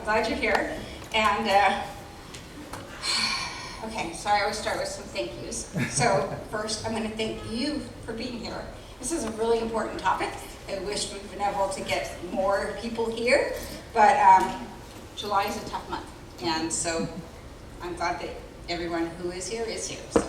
glad you're here. And okay, so I always start with some thank yous. So first, I'm going to thank you for being here. This is a really important topic. I wish we'd been able to get more people here, but July is a tough month, and so I'm glad that everyone who is here is here. So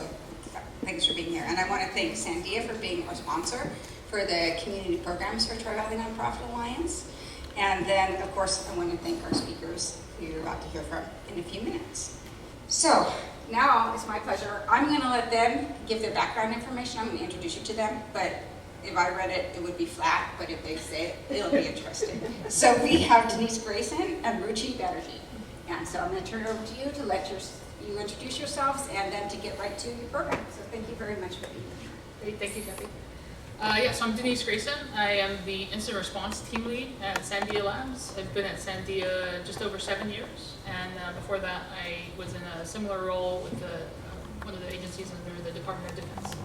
thanks for being here. And I want to thank Sandia for being our sponsor for the community programs for Tri-Valley Nonprofit Alliance. And then, of course, I want to thank our speakers who you're about to hear from in a few minutes. So now it's my pleasure. I'm going to let them give their background information. I'm going to introduce you to them, but if I read it, it would be flat, but if they say it, it'll be interesting. So we have Denise, Grayson, and Ruchi, Banerjee. And so I'm going to turn it over to you to let you introduce yourselves and then to get right to your program. So thank you very much for being here. Great, thank you, Kathy. So I'm Denise Grayson. I am the Incident Response Team Lead at Sandia Labs. I've been at Sandia just over 7 years, and before that I was in a similar role with one of the agencies under the Department of Defense.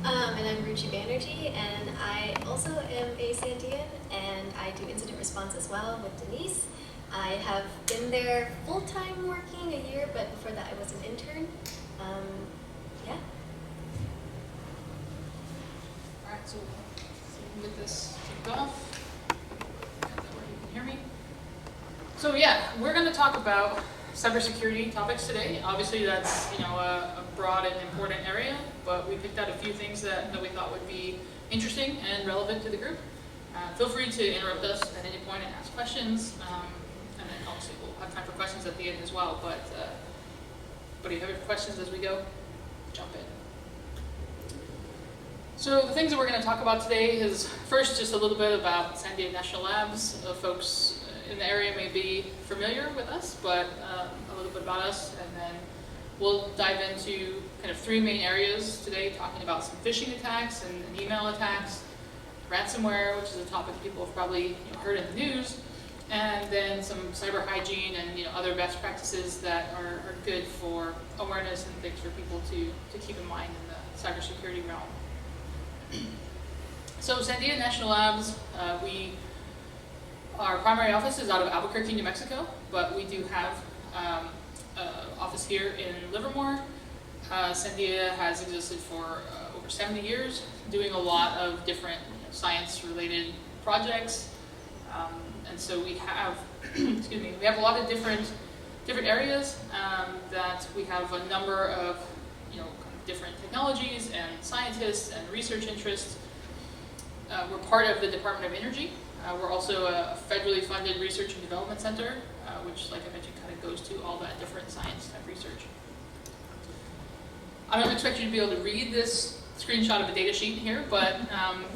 And I'm Ruchi Banerjee, and I also am a Sandian, and I do incident response as well with Denise. I have been there full-time working a year, but before that I was an intern. Yeah. All right, so we can get this kicked off. Got that where you can hear me. So yeah, we're going to talk about cybersecurity topics today. Obviously that's a broad and important area, but we picked out a few things that we thought would be interesting and relevant to the group. Feel free to interrupt us at any point and ask questions, and then obviously we'll have time for questions at the end as well, but if you have any questions as we go, jump in. So the things that we're going to talk about today is first just a little bit about Sandia National Labs. Folks in the area may be familiar with us, but a little bit about us, and then we'll dive into kind of three main areas today, talking about some phishing attacks and email attacks, ransomware, which is a topic people have probably heard in the news, and then some cyber hygiene and other best practices that are good for awareness and things for people to keep in mind in the cybersecurity realm. So Sandia National Labs, our primary office is out of Albuquerque, New Mexico, but we do have an office here in Livermore. Sandia has existed for over 70 years, doing a lot of different science-related projects, and so we have, excuse me, we have a lot of different areas that we have a number of kind of different technologies and scientists and research interests. We're part of the Department of Energy. We're also a federally funded research and development center, which, like I mentioned, kind of goes to all that different science type research. I don't expect you to be able to read this screenshot of a data sheet here, but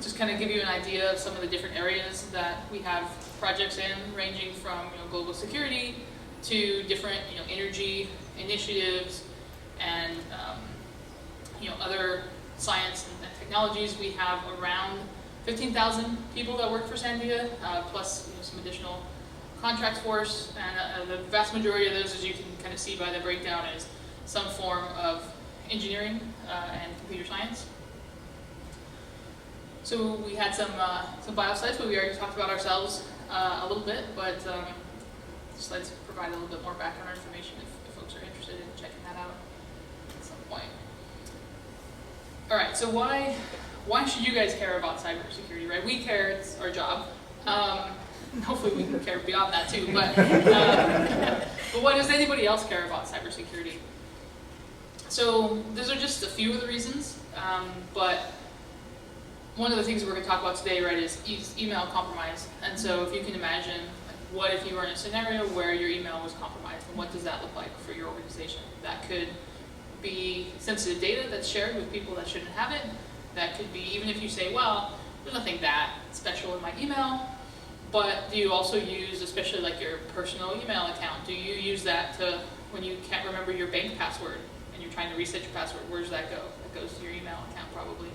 just kind of give you an idea of some of the different areas that we have projects in, ranging from global security to different energy initiatives and other science and technologies. We have around 15,000 people that work for Sandia, plus some additional contracts for us, and the vast majority of those, as you can kind of see by the breakdown, is some form of engineering and computer science. So we had some bio slides, but we already talked about ourselves a little bit, but the slides provide a little bit more background information if folks are interested in checking that out at some point. All right, so why should you guys care about cybersecurity, right? We care, it's our job. Hopefully we can care beyond that too, but why does anybody else care about cybersecurity? So those are just a few of the reasons, but one of the things we're going to talk about today, right, is email compromise. And so if you can imagine, what if you were in a scenario where your email was compromised, and what does that look like for your organization? That could be sensitive data that's shared with people that shouldn't have it. That could be, even if you say, well, there's nothing that special in my email, but do you also use, especially like your personal email account, do you use that to, when you can't remember your bank password and you're trying to reset your password, where does that go? It goes to your email account probably.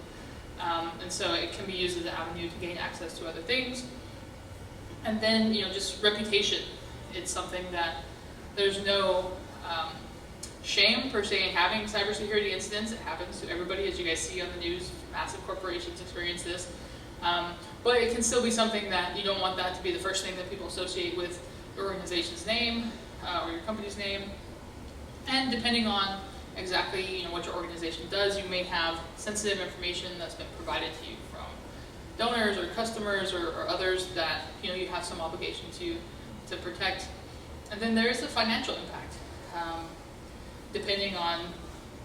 And so it can be used as an avenue to gain access to other things. And then, just reputation. It's something that there's no shame per se in having cybersecurity incidents. It happens to everybody, as you guys see on the news. Massive corporations experience this. But it can still be something that you don't want that to be the first thing that people associate with organization's name or your company's name. And depending on exactly what your organization does, you may have sensitive information that's been provided to you from donors or customers or others that you have some obligation to protect. And then there is the financial impact. Depending on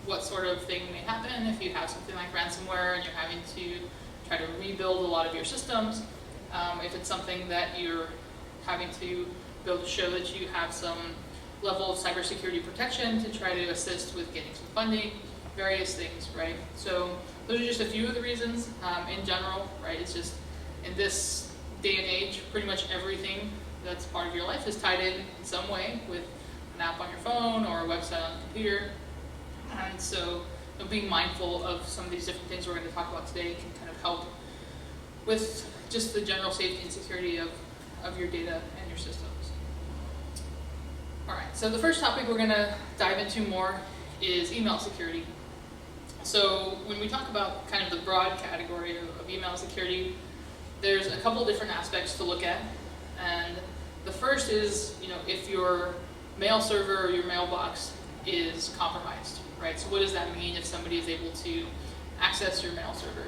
what sort of thing may happen, if you have something like ransomware and you're having to try to rebuild a lot of your systems, if it's something that you're having to be able to show that you have some level of cybersecurity protection to try to assist with getting some funding, various things, right? So those are just a few of the reasons. In general, right, it's just in this day and age, pretty much everything that's part of your life is tied in some way with an app on your phone or a website on the computer. And so being mindful of some of these different things we're going to talk about today can kind of help with just the general safety and security of your data and your systems. All right, so the first topic we're going to dive into more is email security. So when we talk about kind of the broad category of email security, there's a couple different aspects to look at. And the first is, if your mail server or your mailbox is compromised, right? So what does that mean if somebody is able to access your mail server?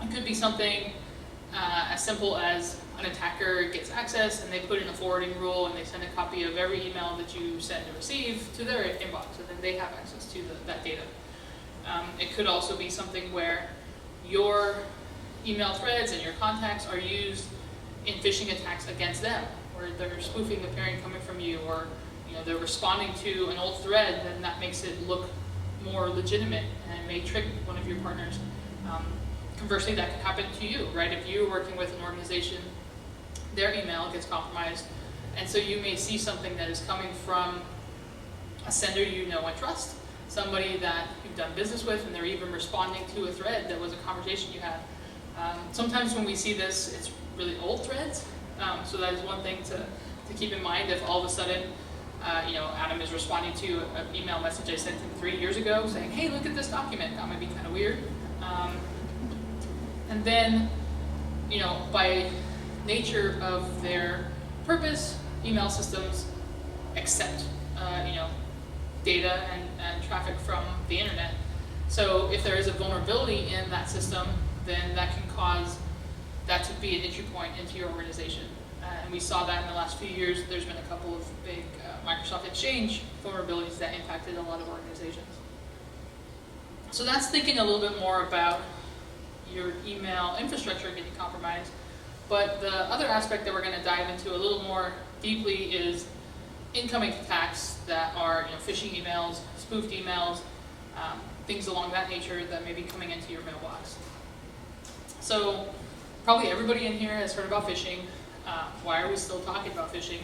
It could be something as simple as an attacker gets access and they put in a forwarding rule and they send a copy of every email that you send and receive to their inbox, and then they have access to that data. It could also be something where your email threads and your contacts are used in phishing attacks against them, where they're spoofing the parent coming from you, or they're responding to an old thread, then that makes it look more legitimate and may trick one of your partners. Conversely, that could happen to you, right? If you're working with an organization, their email gets compromised, and so you may see something that is coming from a sender you know and trust, somebody that you've done business with, and they're even responding to a thread that was a conversation you had. Sometimes when we see this, it's really old threads, so that is one thing to keep in mind. If all of a sudden, Adam is responding to an email message I sent him 3 years ago saying, hey, look at this document, that might be kind of weird. And then, by nature of their purpose, email systems accept, data and traffic from the internet. So if there is a vulnerability in that system, then that can cause that to be an entry point into your organization. And we saw that in the last few years. There's been a couple of big Microsoft Exchange vulnerabilities that impacted a lot of organizations. So that's thinking a little bit more about your email infrastructure getting compromised. But the other aspect that we're going to dive into a little more deeply is incoming attacks that are phishing emails, spoofed emails, things along that nature that may be coming into your mailbox. So probably everybody in here has heard about phishing. Why are we still talking about phishing?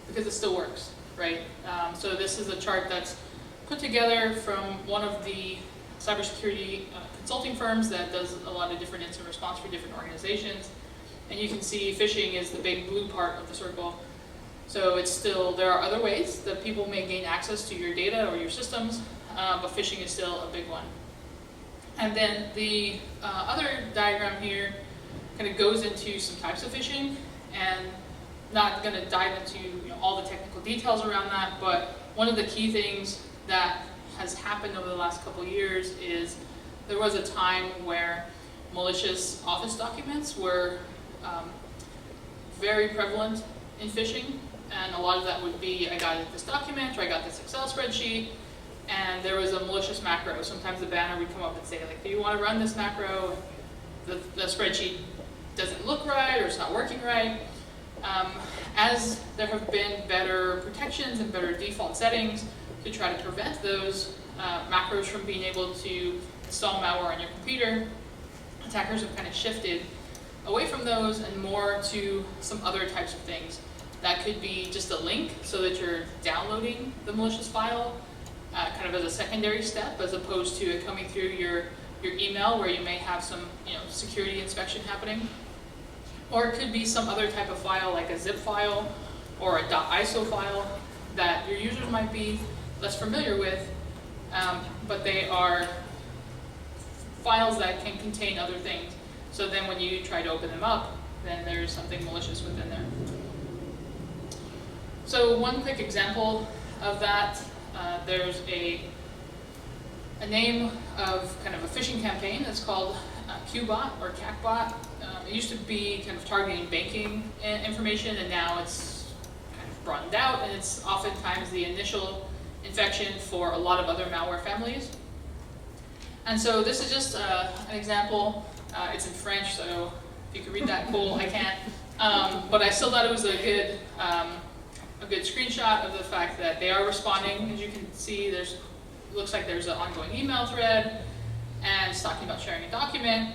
Because it still works, right? So this is a chart that's put together from one of the cybersecurity consulting firms that does a lot of different incident response for different organizations. And you can see phishing is the big blue part of the circle. So it's still, there are other ways that people may gain access to your data or your systems, but phishing is still a big one. And then the other diagram here kind of goes into some types of phishing, and not going to dive into all the technical details around that, but one of the key things that has happened over the last couple of years is there was a time where malicious office documents were very prevalent in phishing, and a lot of that would be, I got this document, or I got this Excel spreadsheet, and there was a malicious macro. Sometimes the banner would come up and say, like, do you want to run this macro? The spreadsheet doesn't look right, or it's not working right. As there have been better protections and better default settings to try to prevent those macros from being able to install malware on your computer, attackers have kind of shifted away from those and more to some other types of things. That could be just a link so that you're downloading the malicious file kind of as a secondary step, as opposed to it coming through your email where you may have some security inspection happening. Or it could be some other type of file like a zip file or a .iso file that your users might be less familiar with, but they are files that can contain other things. So then when you try to open them up, then there's something malicious within there. So one quick example of that, there's a name of kind of a phishing campaign that's called QBot or CACBot. It used to be kind of targeting banking information, and now it's kind of broadened out, and it's oftentimes the initial infection for a lot of other malware families. And so this is just an example. It's in French, so if you can read that, cool. I can't. But I still thought it was a good screenshot of the fact that they are responding. As you can see, looks like there's an ongoing email thread, and it's talking about sharing a document,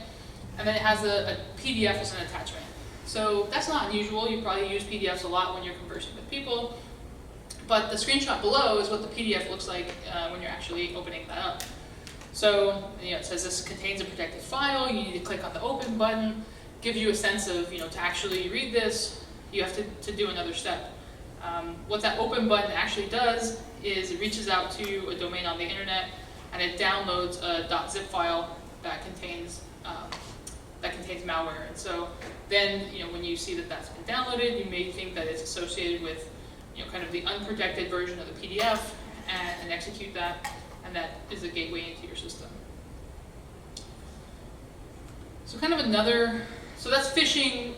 and then it has a PDF as an attachment. So that's not unusual. You probably use PDFs a lot when you're conversing with people. But the screenshot below is what the PDF looks like when you're actually opening that up. So it says this contains a protected file. You need to click on the open button. Gives you a sense of, to actually read this, you have to do another step. What that open button actually does is it reaches out to a domain on the internet, and it downloads a .zip file that contains malware. And so then, when you see that that's been downloaded, you may think that it's associated with, kind of the unprotected version of the PDF, and execute that, and that is a gateway into your system. So so that's phishing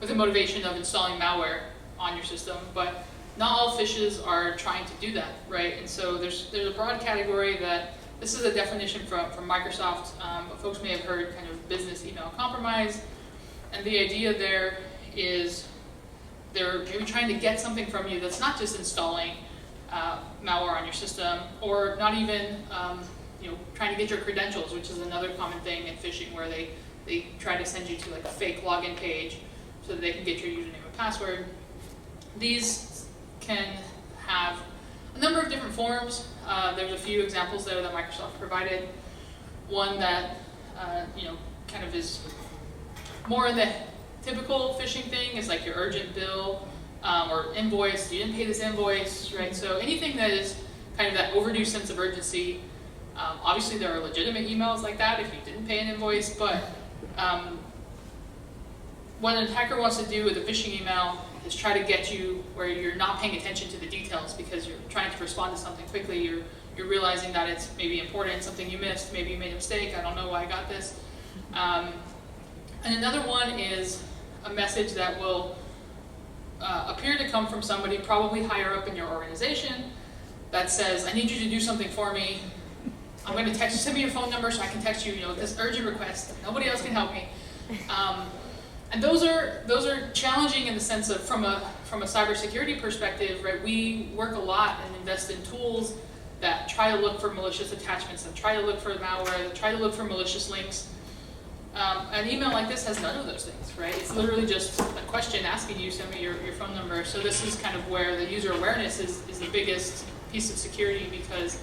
with the motivation of installing malware on your system, but not all phishes are trying to do that, right? And so there's a broad category that, this is a definition from Microsoft, but folks may have heard kind of business email compromise, and the idea there is they're maybe trying to get something from you that's not just installing malware on your system, or not even trying to get your credentials, which is another common thing in phishing, where they try to send you to like a fake login page so that they can get your username and password. These can have a number of different forms. There's a few examples there that Microsoft provided. One that kind of is more in the typical phishing thing is like your urgent bill or invoice. You didn't pay this invoice, right? So anything that is kind of that overdue sense of urgency. Obviously, there are legitimate emails like that if you didn't pay an invoice, but what an attacker wants to do with a phishing email is try to get you where you're not paying attention to the details because you're trying to respond to something quickly. You're realizing that it's maybe important, something you missed, maybe you made a mistake, I don't know why I got this. And another one is a message that will appear to come from somebody probably higher up in your organization that says, I need you to do something for me. I'm going to text you, send me your phone number so I can text you, this urgent request. Nobody else can help me. And those are challenging in the sense of from a cybersecurity perspective, right? We work a lot and invest in tools that try to look for malicious attachments, that try to look for malware, that try to look for malicious links. An email like this has none of those things, right? It's literally just a question asking you, send me your phone number. So this is kind of where the user awareness is the biggest piece of security, because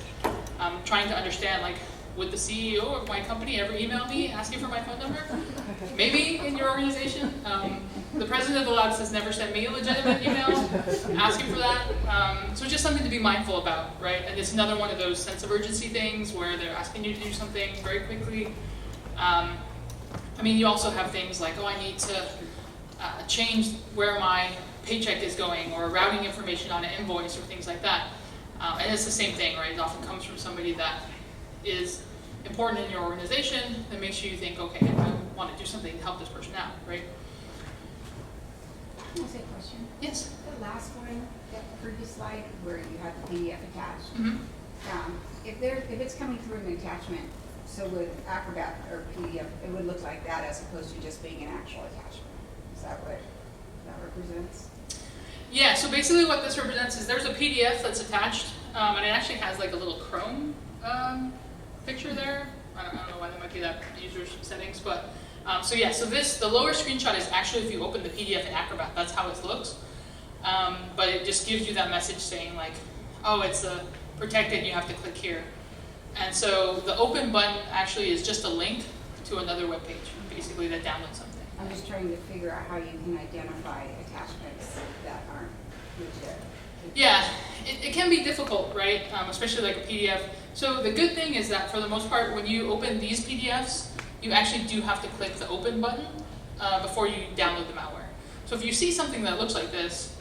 I'm trying to understand, like, would the CEO of my company ever email me asking for my phone number? Maybe in your organization. The president of the labs has never sent me a legitimate email asking for that. So it's just something to be mindful about, right? And it's another one of those sense of urgency things where they're asking you to do something very quickly. I mean, you also have things like, I need to change where my paycheck is going, or routing information on an invoice, or things like that. And it's the same thing, right? It often comes from somebody that is important in your organization that makes you think, okay, I want to do something to help this person out, right? Can I say a question? Yes. The last one, that previous slide where you had the PDF attached, if it's coming through an attachment, so with Acrobat or PDF, it would look like that as opposed to just being an actual attachment. Is that what that represents? Yeah, so basically what this represents is there's a PDF that's attached, and it actually has like a little Chrome picture there. I don't know why that might be that user's settings, but so yeah, so the lower screenshot is actually if you open the PDF in Acrobat, that's how it looks. But it just gives you that message saying like, oh, it's protected, you have to click here. And so the open button actually is just a link to another web page, basically, that downloads something. I'm just trying to figure out how you can identify attachments that aren't legit. Yeah, it can be difficult, right? Especially like a PDF. So the good thing is that for the most part, when you open these PDFs, you actually do have to click the open button before you download the malware. So if you see something that looks like this,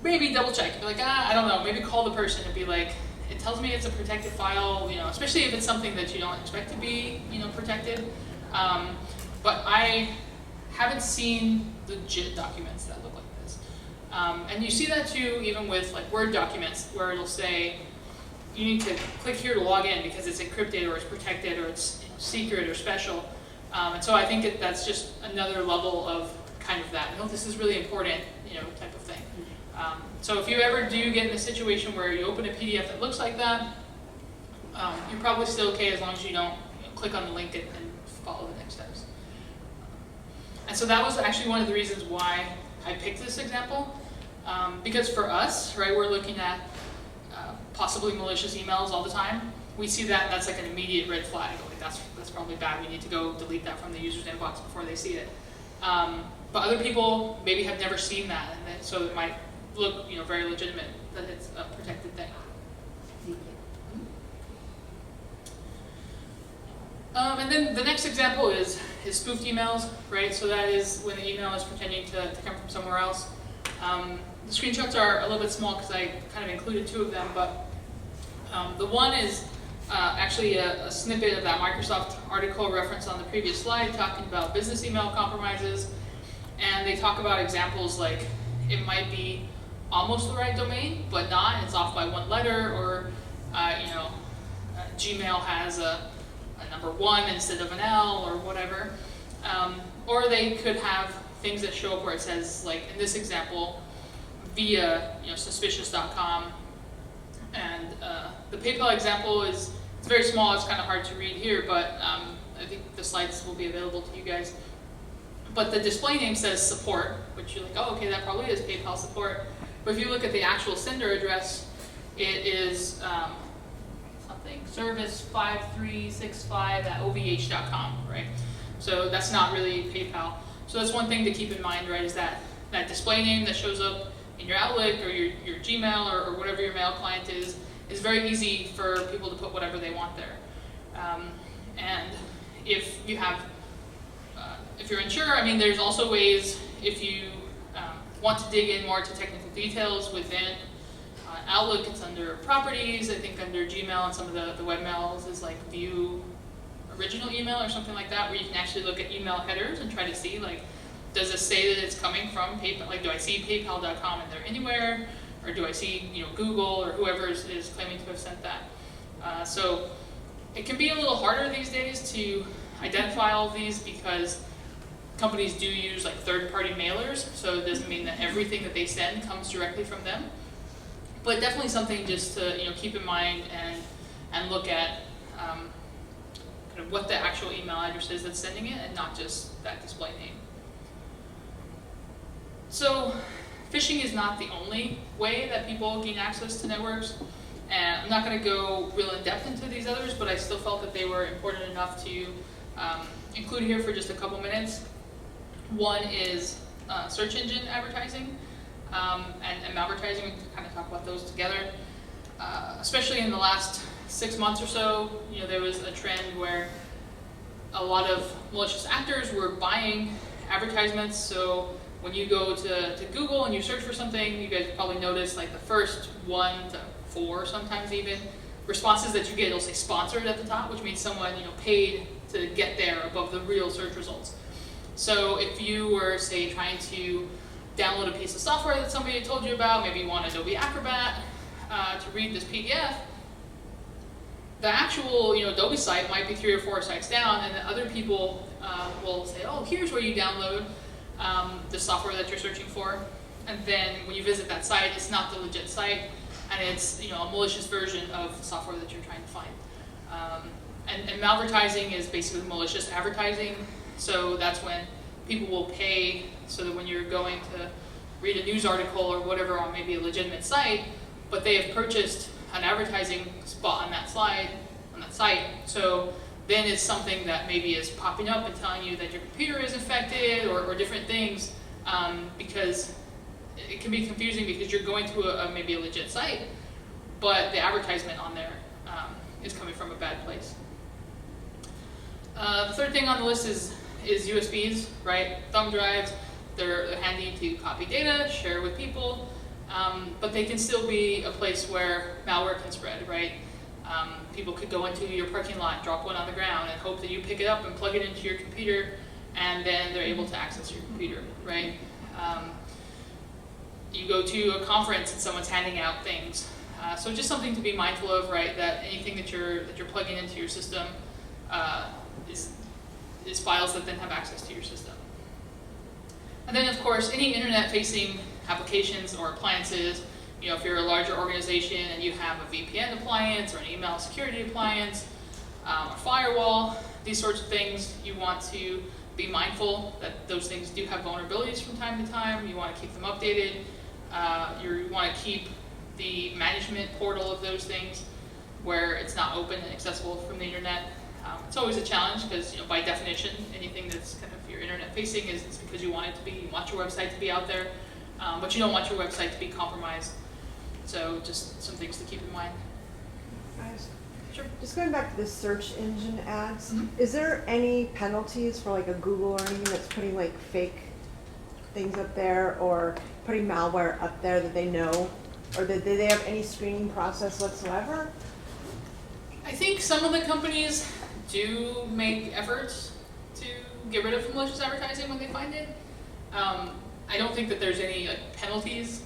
maybe double check. Be like, I don't know. Maybe call the person and be like, it tells me it's a protected file, especially if it's something that you don't expect to be, protected. But I haven't seen legit documents that look like this. And you see that too, even with like Word documents, where it'll say, you need to click here to log in because it's encrypted or it's protected or it's secret or special. And so I think that's just another level of kind of that, this is really important, type of thing. So if you ever do get in a situation where you open a PDF that looks like that, you're probably still okay as long as you don't click on the link and follow the next steps. And so that was actually one of the reasons why I picked this example, because for us, right, we're looking at possibly malicious emails all the time. We see that, that's like an immediate red flag. Like that's probably bad. We need to go delete that from the user's inbox before they see it. But other people maybe have never seen that, and so it might look, very legitimate that it's a protected thing. Thank you. And then the next example is spoofed emails, right? So that is when the email is pretending to come from somewhere else. The screenshots are a little bit small because I kind of included 2 of them, but the one is actually a snippet of that Microsoft article referenced on the previous slide talking about business email compromises. And they talk about examples like it might be almost the right domain, but not, it's off by 1 letter, or Gmail has a number 1 instead of an L or whatever. Or they could have things that show up where it says, like in this example, via suspicious.com. And the PayPal example it's very small, it's kind of hard to read here, but I think the slides will be available to you guys. But the display name says support, which you're like, oh, okay, that probably is PayPal support. But if you look at the actual sender address, it is something, service5365@ovh.com, right? So that's not really PayPal. So that's one thing to keep in mind, right, is that display name that shows up in your Outlook or your Gmail or whatever your mail client is very easy for people to put whatever they want there. And if you have, if you're unsure, I mean, there's also ways, if you want to dig in more to technical details within Outlook, it's under properties. I think under Gmail and some of the webmails is like view original email or something like that, where you can actually look at email headers and try to see, like, does it say that it's coming from PayPal? Like, do I see PayPal.com in there anywhere? Or do I see, Google or whoever is claiming to have sent that? So it can be a little harder these days to identify all of these because companies do use like third-party mailers, so it doesn't mean that everything that they send comes directly from them. But definitely something just to keep in mind and look at kind of what the actual email address is that's sending it, and not just that display name. So phishing is not the only way that people gain access to networks, and I'm not going to go real in depth into these others, but I still felt that they were important enough to include here for just a couple minutes. One is search engine advertising and malvertising. We can kind of talk about those together. Especially in the last 6 months or so, there was a trend where a lot of malicious actors were buying advertisements. So when you go to Google and you search for something, you guys probably noticed like the first 1 to 4, sometimes even, responses that you get, it'll say sponsored at the top, which means someone paid to get there above the real search results. So if you were, say, trying to download a piece of software that somebody had told you about, maybe you want Adobe Acrobat to read this PDF, the actual Adobe site might be 3 or 4 sites down, and then other people will say, oh, here's where you download the software that you're searching for. And then when you visit that site, it's not the legit site, and it's a malicious version of the software that you're trying to find. And malvertising is basically malicious advertising. So that's when people will pay so that when you're going to read a news article or whatever on maybe a legitimate site, but they have purchased an advertising spot on that site. So then it's something that maybe is popping up and telling you that your computer is infected or different things, because it can be confusing because you're going to maybe a legit site, but the advertisement on there is coming from a bad place. The third thing on the list is USBs, right? Thumb drives. They're handy to copy data, share with people. but they can still be a place where malware can spread, right? People could go into your parking lot, drop one on the ground, and hope that you pick it up and plug it into your computer, and then they're able to access your computer, right? You go to a conference and someone's handing out things. So just something to be mindful of, right? That anything that you're plugging into your system is files that then have access to your system. And then, of course, any internet-facing applications or appliances. You know, if you're a larger organization and you have a VPN appliance or an email security appliance, a firewall, these sorts of things, you want to be mindful that those things do have vulnerabilities from time to time. You want to keep them updated. You want to keep the management portal of those things where it's not open and accessible from the internet. It's always a challenge because, you know, by definition, anything that's kind of your internet facing is because you want it to be, you want your website to be out there, but you don't want your website to be compromised. So just some things to keep in mind. Guys, Sure. just going back to the search engine ads, Mhm. is there any penalties for like a Google or anything that's putting like fake things up there or putting malware up there that they know? Or do they have any screening process whatsoever? I think some of the companies do make efforts to get rid of malicious advertising when they find it. I don't think that there's any penalties.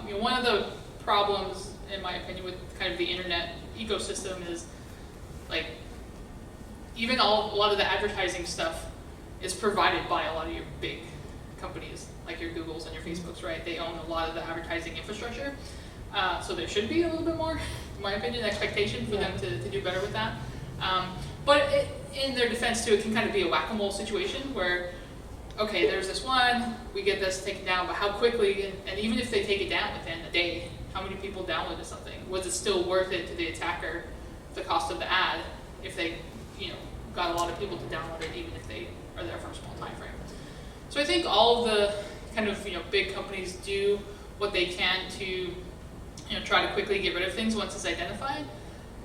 You know, one of the problems, in my opinion, with kind of the internet ecosystem is like even a lot of the advertising stuff is provided by a lot of your big companies, like your Googles and your Facebooks, right? They own a lot of the advertising infrastructure. So there should be a little bit more, in my opinion, expectation for them to do better with that. But in their defense too, it can kind of be a whack-a-mole situation where, okay, there's this one, we get this taken down, but how quickly, and even if they take it down within a day, how many people downloaded something? Was it still worth it to the attacker, the cost of the ad, if they, you know, got a lot of people to download it, even if they are there for a small time frame? So I think all of the kind of, you know, big companies do what they can to, you know, try to quickly get rid of things once it's identified,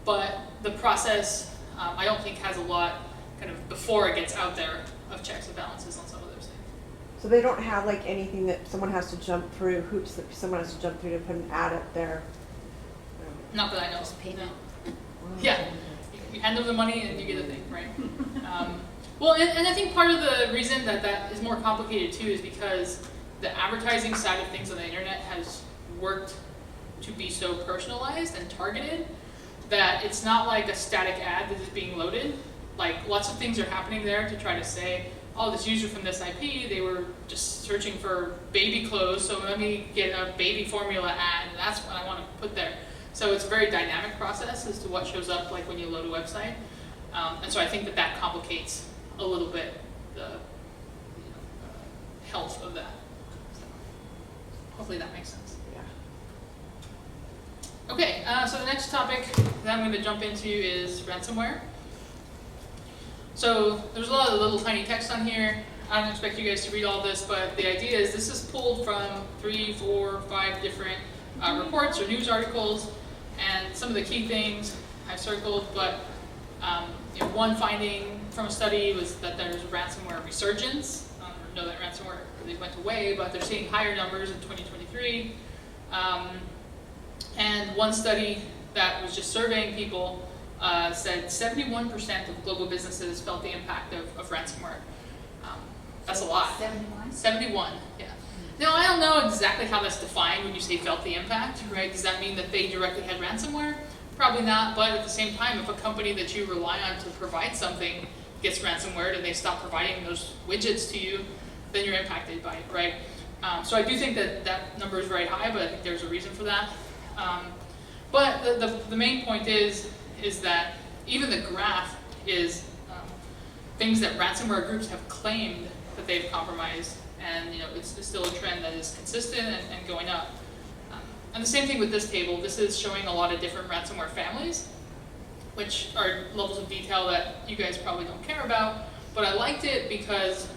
but the process, I don't think has a lot kind of before it gets out there of checks and balances on some of those things. So they don't have like anything that someone has to jump through, hoops that someone has to jump through to put an ad up there? Not that I know. Just payment. No. Yeah, you hand them the money and you get a thing, right? Well, and I think part of the reason that is more complicated too is because the advertising side of things on the internet has worked to be so personalized and targeted that it's not like a static ad that is being loaded. Like lots of things are happening there to try to say, oh, this user from this IP, they were just searching for baby clothes, so let me get a baby formula ad, and that's what I want to put there. So it's a very dynamic process as to what shows up like when you load a website. And so I think that complicates a little bit the health of that. So hopefully that makes sense. Yeah. Okay, so the next topic that I'm going to jump into is ransomware. So there's a lot of little tiny text on here. I don't expect you guys to read all this, but the idea is this is pulled from 3, 4, 5 different reports or news articles, and some of the key things I've circled, but you know, one finding from a study was that there's ransomware resurgence. I don't know that ransomware really went away, but they're seeing higher numbers in 2023. And one study that was just surveying people said 71% of global businesses felt the impact of ransomware. That's a lot. 71? 71, yeah. Now, I don't know exactly how that's defined when you say felt the impact, right? Does that mean that they directly had ransomware? Probably not, but at the same time, if a company that you rely on to provide something gets ransomware and they stop providing those widgets to you, then you're impacted by it, right? So I do think that number is very high, but I think there's a reason for that. But the main point is that even the graph is things that ransomware groups have claimed that they've compromised, and you know it's still a trend that is consistent and going up. And the same thing with this table. This is showing a lot of different ransomware families, which are levels of detail that you guys probably don't care about, but I liked it because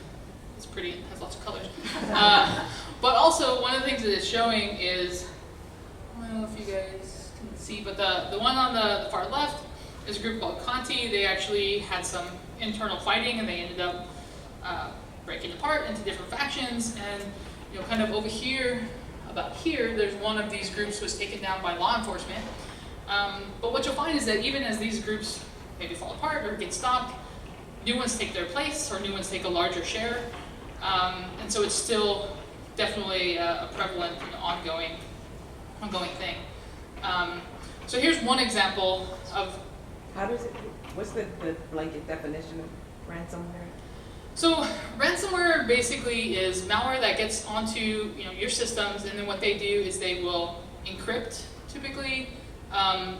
it's pretty, it has lots of colors. But also, one of the things that it's showing is, I don't know if you guys can see, but the one on the far left is a group called Conti. They actually had some internal fighting and they ended up breaking apart into different factions. And you know, kind of over here, about here, there's one of these groups was taken down by law enforcement. But what you'll find is that even as these groups maybe fall apart or get stopped, new ones take their place, or new ones take a larger share. And so it's still definitely a prevalent and ongoing thing. So here's one example of. How does it, what's the blanket definition of ransomware? So ransomware basically is malware that gets onto your systems, and then what they do is they will encrypt typically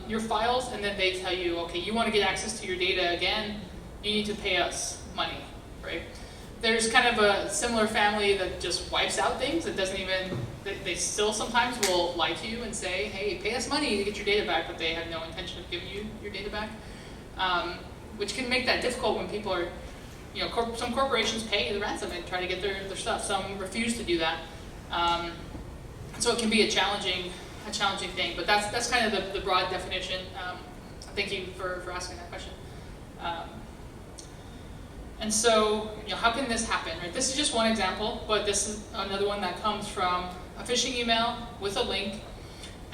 your files, and then they tell you, okay, you want to get access to your data again, you need to pay us money, right? There's kind of a similar family that just wipes out things. It doesn't even, they still sometimes will lie to you and say, hey, pay us money to get your data back, but they have no intention of giving you your data back, which can make that difficult when people are, some corporations pay the ransom and try to get their stuff. Some refuse to do that. So it can be a challenging thing, but that's kind of the broad definition. Thank you for asking that question. And so, how can this happen, right? This is just one example, but this is another one that comes from a phishing email with a link.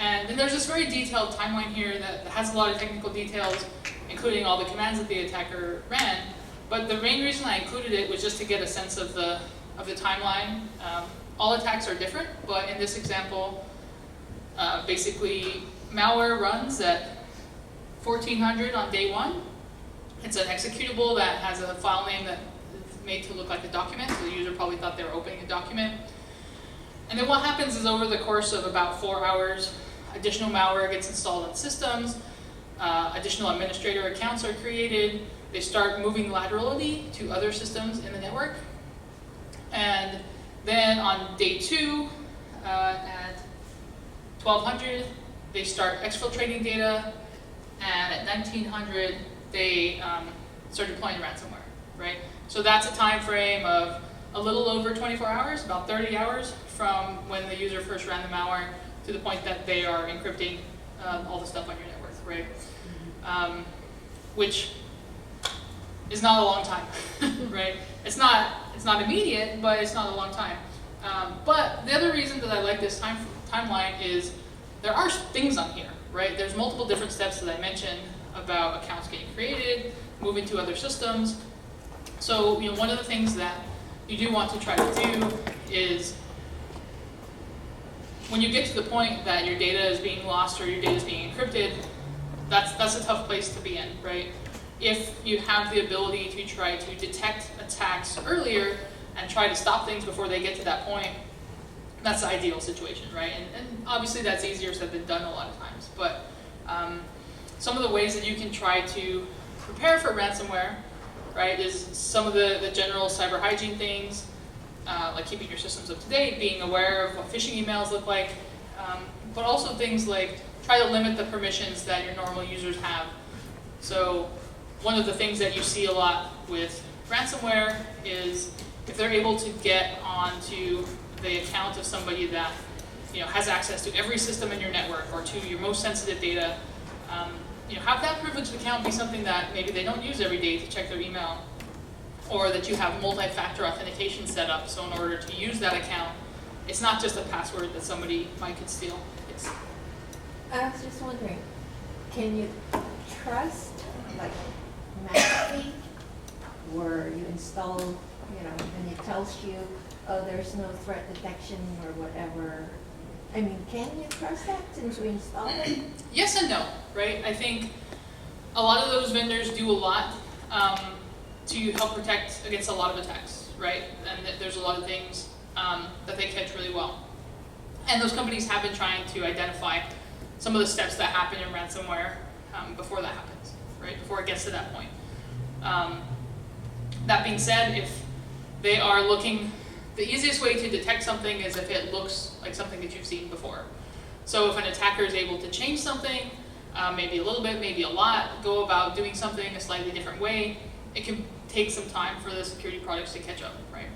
And then there's this very detailed timeline here that has a lot of technical details, including all the commands that the attacker ran. But the main reason I included it was just to get a sense of the timeline. All attacks are different, but in this example, basically malware runs at 1400 on day 1. It's an executable that has a file name that is made to look like a document, so the user probably thought they were opening a document. And then what happens is over the course of about 4 hours, additional malware gets installed on systems, additional administrator accounts are created, they start moving laterally to other systems in the network. And then on day 2, at 1200, they start exfiltrating data, and at 1900, they start deploying ransomware, right? So that's a time frame of a little over 24 hours, about 30 hours from when the user first ran the malware to the point that they are encrypting all the stuff on your network, right? Which is not a long time, right? It's not immediate, but it's not a long time. But the other reason that I like this timeline is there are things on here, right? There's multiple different steps that I mentioned about accounts getting created, moving to other systems. So, one of the things that you do want to try to do is when you get to the point that your data is being lost or your data is being encrypted, that's a tough place to be in, right? If you have the ability to try to detect attacks earlier and try to stop things before they get to that point, that's the ideal situation, right? And obviously that's easier said than done a lot of times, but some of the ways that you can try to prepare for ransomware, right, is some of the general cyber hygiene things, like keeping your systems up to date, being aware of what phishing emails look like, but also things like try to limit the permissions that your normal users have. So one of the things that you see a lot with ransomware is if they're able to get onto the account of somebody that has access to every system in your network or to your most sensitive data, have that privileged account be something that maybe they don't use every day to check their email, or that you have multi-factor authentication set up, so in order to use that account, it's not just a password that somebody could steal. I was just wondering, can you trust, like, McAfee, where you install, and it tells you, oh, there's no threat detection or whatever? I mean, can you trust that since we installed it? Yes and no, right? I think a lot of those vendors do a lot to help protect against a lot of attacks, right? And there's a lot of things that they catch really well. And those companies have been trying to identify some of the steps that happen in ransomware before that happens, right? Before it gets to that point. That being said, if they are looking, the easiest way to detect something is if it looks like something that you've seen before. So if an attacker is able to change something, maybe a little bit, maybe a lot, go about doing something a slightly different way, it can take some time for the security products to catch up, right?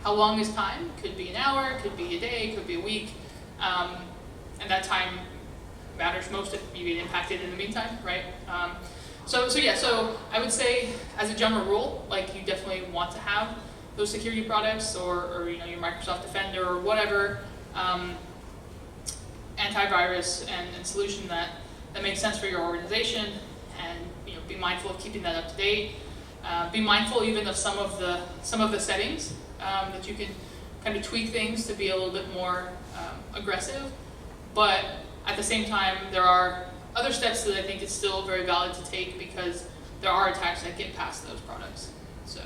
How long is time? Could be an hour, could be a day, could be a week, and that time matters most if you get impacted in the meantime, right? So I would say, as a general rule, like, you definitely want to have those security products or your Microsoft Defender or whatever antivirus and solution that makes sense for your organization, and be mindful of keeping that up to date. Be mindful even of some of the settings that you can kind of tweak things to be a little bit more aggressive, but at the same time there are other steps that I think it's still very valid to take, because there are attacks that get past those products. So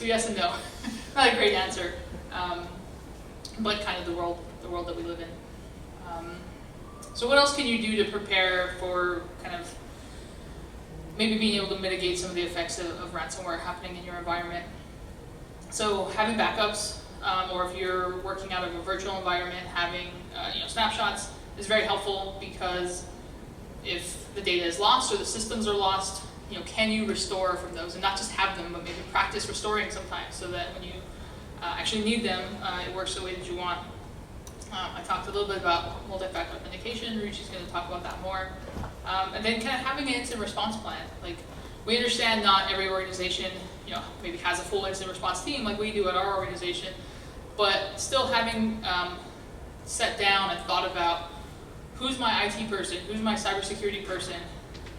yes and no. Not a great answer, but kind of the world that we live in. So what else can you do to prepare for kind of maybe being able to mitigate some of the effects of ransomware happening in your environment? So having backups, or if you're working out of a virtual environment, having snapshots is very helpful, because if the data is lost or the systems are lost, can you restore from those, and not just have them, but maybe practice restoring sometimes, so that when you actually need them, it works the way that you want. I talked a little bit about multi-factor authentication. Ruchi's going to talk about that more. And then kind of having an incident response plan. Like, we understand not every organization, maybe has a full incident response team like we do at our organization, but still having sat down and thought about who's my IT person, who's my cybersecurity person,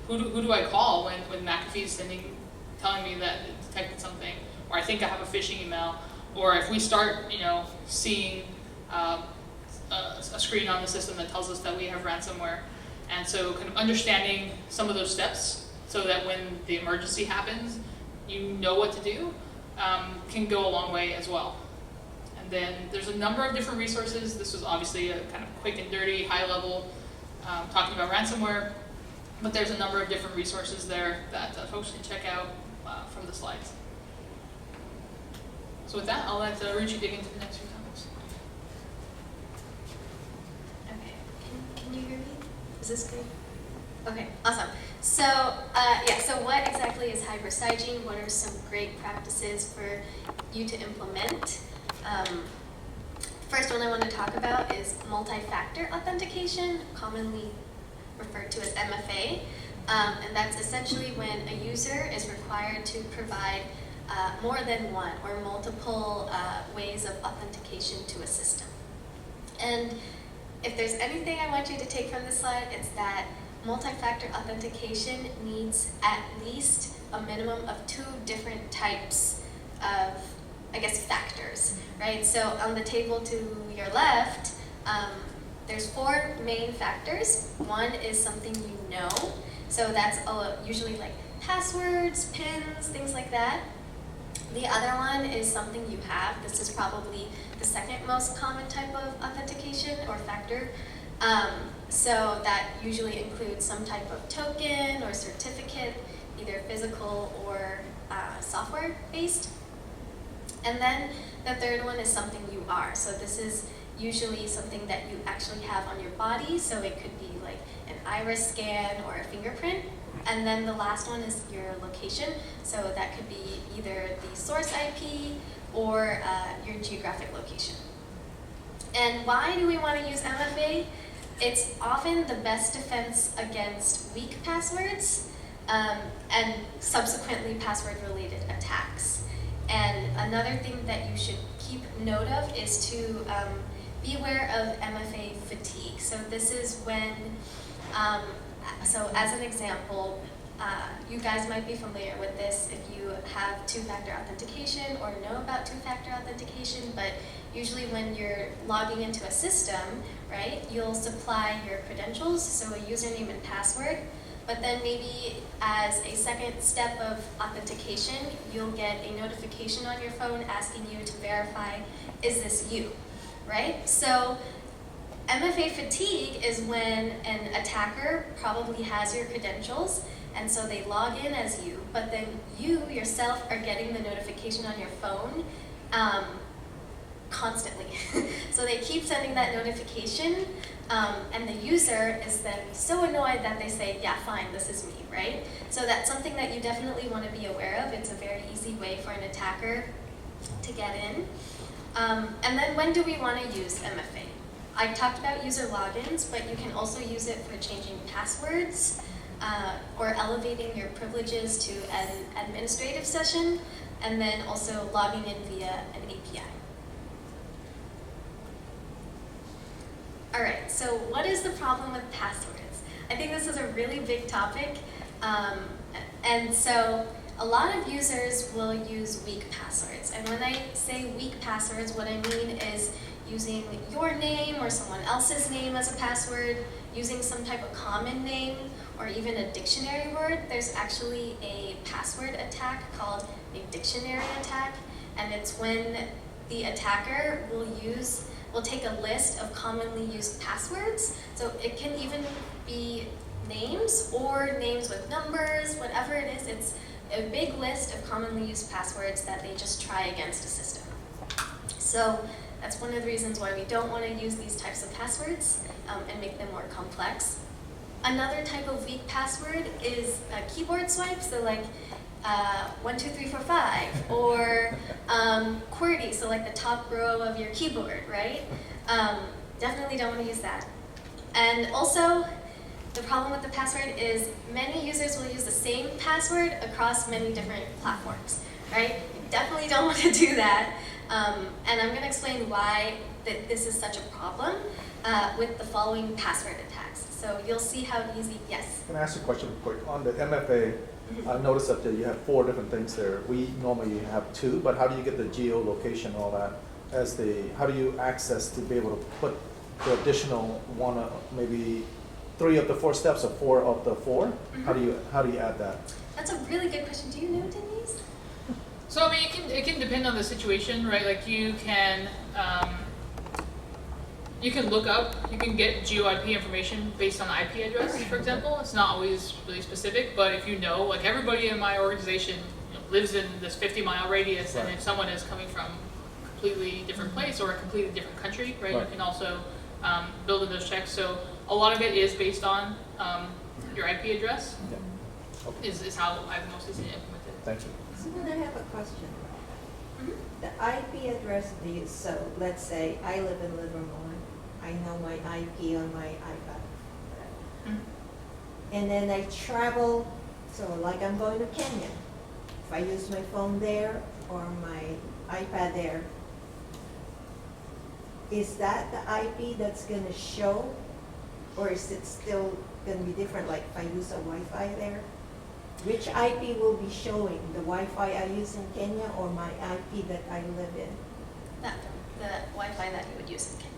who do I call when McAfee's telling me that it detected something, or I think I have a phishing email, or if we start, seeing a screen on the system that tells us that we have ransomware. And so kind of understanding some of those steps, so that when the emergency happens, you know what to do, can go a long way as well. And then there's a number of different resources. This was obviously a kind of quick and dirty, high level, talking about ransomware, but there's a number of different resources there that folks can check out from the slides. So with that, I'll let Ruchi dig into the next few topics. Okay, can you hear me? Is this good? Okay, awesome. So, so what exactly is hybrid hygiene? What are some great practices for you to implement? First one I want to talk about is multi-factor authentication, commonly referred to as MFA. And that's essentially when a user is required to provide more than one or multiple ways of authentication to a system. And if there's anything I want you to take from this slide, it's that multi-factor authentication needs at least a minimum of 2 different types of, factors, right? So on the table to your left, there's 4 main factors. One is something you know, so that's usually like passwords, pins, things like that. The other one is something you have. This is probably the second most common type of authentication or factor. So that usually includes some type of token or certificate, either physical or software-based. And then the third one is something you are. So this is usually something that you actually have on your body. So it could be like an iris scan or a fingerprint. And then the last one is your location. So that could be either the source IP or your geographic location. And why do we want to use MFA? It's often the best defense against weak passwords and subsequently password-related attacks. And another thing that you should keep note of is to be aware of MFA fatigue. So this is when, so as an example, you guys might be familiar with this if you have 2-factor authentication or know about 2-factor authentication, but usually when you're logging into a system, right, you'll supply your credentials, so a username and password, but then maybe as a second step of authentication, you'll get a notification on your phone asking you to verify, is this you, right? So MFA fatigue is when an attacker probably has your credentials, and so they log in as you, but then you yourself are getting the notification on your phone constantly. So they keep sending that notification, and the user is then so annoyed that they say, yeah, fine, this is me, right? So that's something that you definitely want to be aware of. It's a very easy way for an attacker to get in. And then when do we want to use MFA? I talked about user logins, but you can also use it for changing passwords or elevating your privileges to an administrative session, and then also logging in via an API. All right, so what is the problem with passwords? I think this is a really big topic. And so a lot of users will use weak passwords. And when I say weak passwords, what I mean is using your name or someone else's name as a password, using some type of common name, or even a dictionary word. There's actually a password attack called a dictionary attack, and it's when the attacker will take a list of commonly used passwords. So it can even be names or names with numbers, whatever it is. It's a big list of commonly used passwords that they just try against a system. So that's one of the reasons why we don't want to use these types of passwords and make them more complex. Another type of weak password is a keyboard swipe, so like 1, 2, 3, 4, 5, or QWERTY, so like the top row of your keyboard, right? Definitely don't want to use that. And also, the problem with the password is many users will use the same password across many different platforms, right? You definitely don't want to do that. And I'm going to explain why this is such a problem with the following password attacks. So you'll see how easy, yes? Can I ask you a question real quick? On the MFA, I noticed that you have 4 different things there. We normally have 2, but how do you get the geolocation and all that? How do you access to be able to put the additional one, maybe 3 of the 4 steps or 4 of the 4? Mm-hmm. How do you add that? That's a really good question. Do you know, Denise? So I mean, it can depend on the situation, right? Like you can look up, you can get GeoIP information based on the IP address, for example. It's not always really specific, but if you know, like everybody in my organization lives in this 50-mile radius, and if someone is coming from a completely different place or a completely different country, right? You can also build in those checks. So a lot of it is based on your IP address. Yeah. Okay. Is how I've mostly seen it implemented. Thank you. So then I have a question. Mhm. The IP address do you, so let's say I live in Livermore, I know my IP on my iPad. Mhm. And then I travel, so like I'm going to Kenya. If I use my phone there or my iPad there, is that the IP that's gonna show? Or is it still gonna be different, like if I use a Wi-Fi there? Which IP will be showing, the Wi-Fi I use in Kenya or my IP that I live in? The Wi-Fi that you would use in Kenya.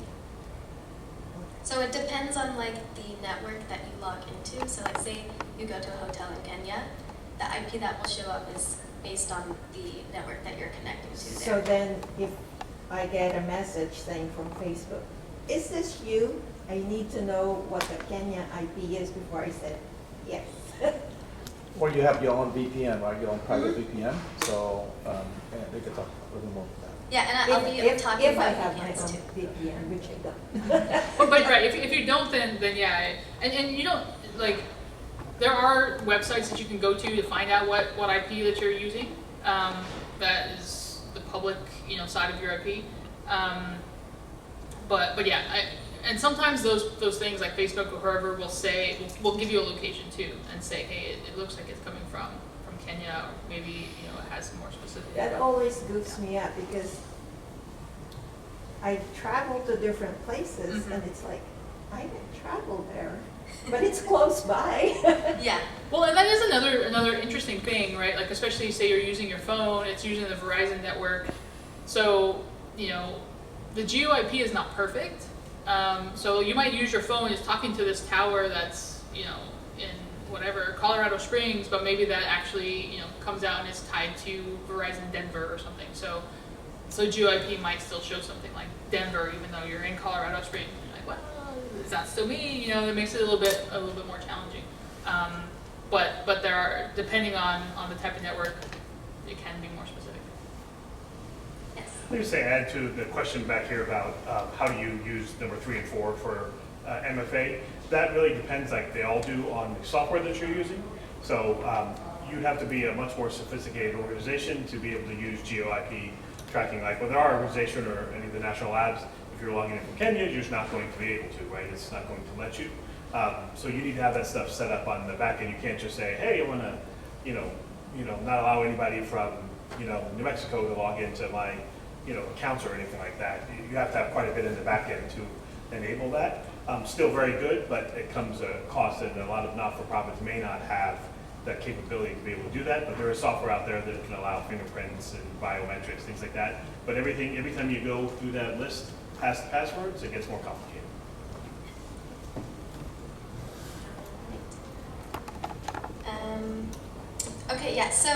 So it depends on like the network that you log into. So like say you go to a hotel in Kenya, the IP that will show up is based on the network that you're connecting to there. So then if I get a message saying from Facebook, is this you? I need to know what the Kenya IP is before I said yes. Or you have your own VPN, right? Your own private VPN. So they could talk a little more about that. Yeah, and I'll be talking If I about have my VPNs own too. VPN, which I don't. But right, if you don't, then yeah, and you don't like. There are websites that you can go to find out what IP that you're using. That is the public side of your IP. But yeah, and sometimes those things like Facebook or whoever will give you a location too and say, hey, it looks like it's coming from Kenya, or maybe it has some more specific. That always goofs me up because I travel to different places and it's like, I didn't travel there, but it's close by. Yeah. Well, and that is another interesting thing, right? Like especially say you're using your phone, it's using the Verizon network, so the GeoIP is not perfect. So you might use your phone as talking to this tower that's in whatever Colorado Springs, but maybe that actually comes out and is tied to Verizon Denver or something. So GeoIP might still show something like Denver, even though you're in Colorado Springs. You're like, well, is that still me? It makes it a little bit more challenging. But there are, depending on the type of network, it can be more specific. Yes. Let me say, add to the question back here about how do you use number 3 and 4 for MFA. That really depends, like they all do, on the software that you're using. So you have to be a much more sophisticated organization to be able to use GeoIP tracking. Like with our organization or any of the national labs, if you're logging in from Kenya, you're just not going to be able to, right? It's not going to let you. So you need to have that stuff set up on the back end. You can't just say, hey, I want to, not allow anybody from, New Mexico to log into my, accounts or anything like that. You have to have quite a bit in the back end to enable that. Still very good, but it comes at a cost, and a lot of not-for-profits may not have that capability to be able to do that, but there is software out there that can allow fingerprints and biometrics, things like that. But every time you go through that list past passwords, it gets more complicated. Okay, yeah, so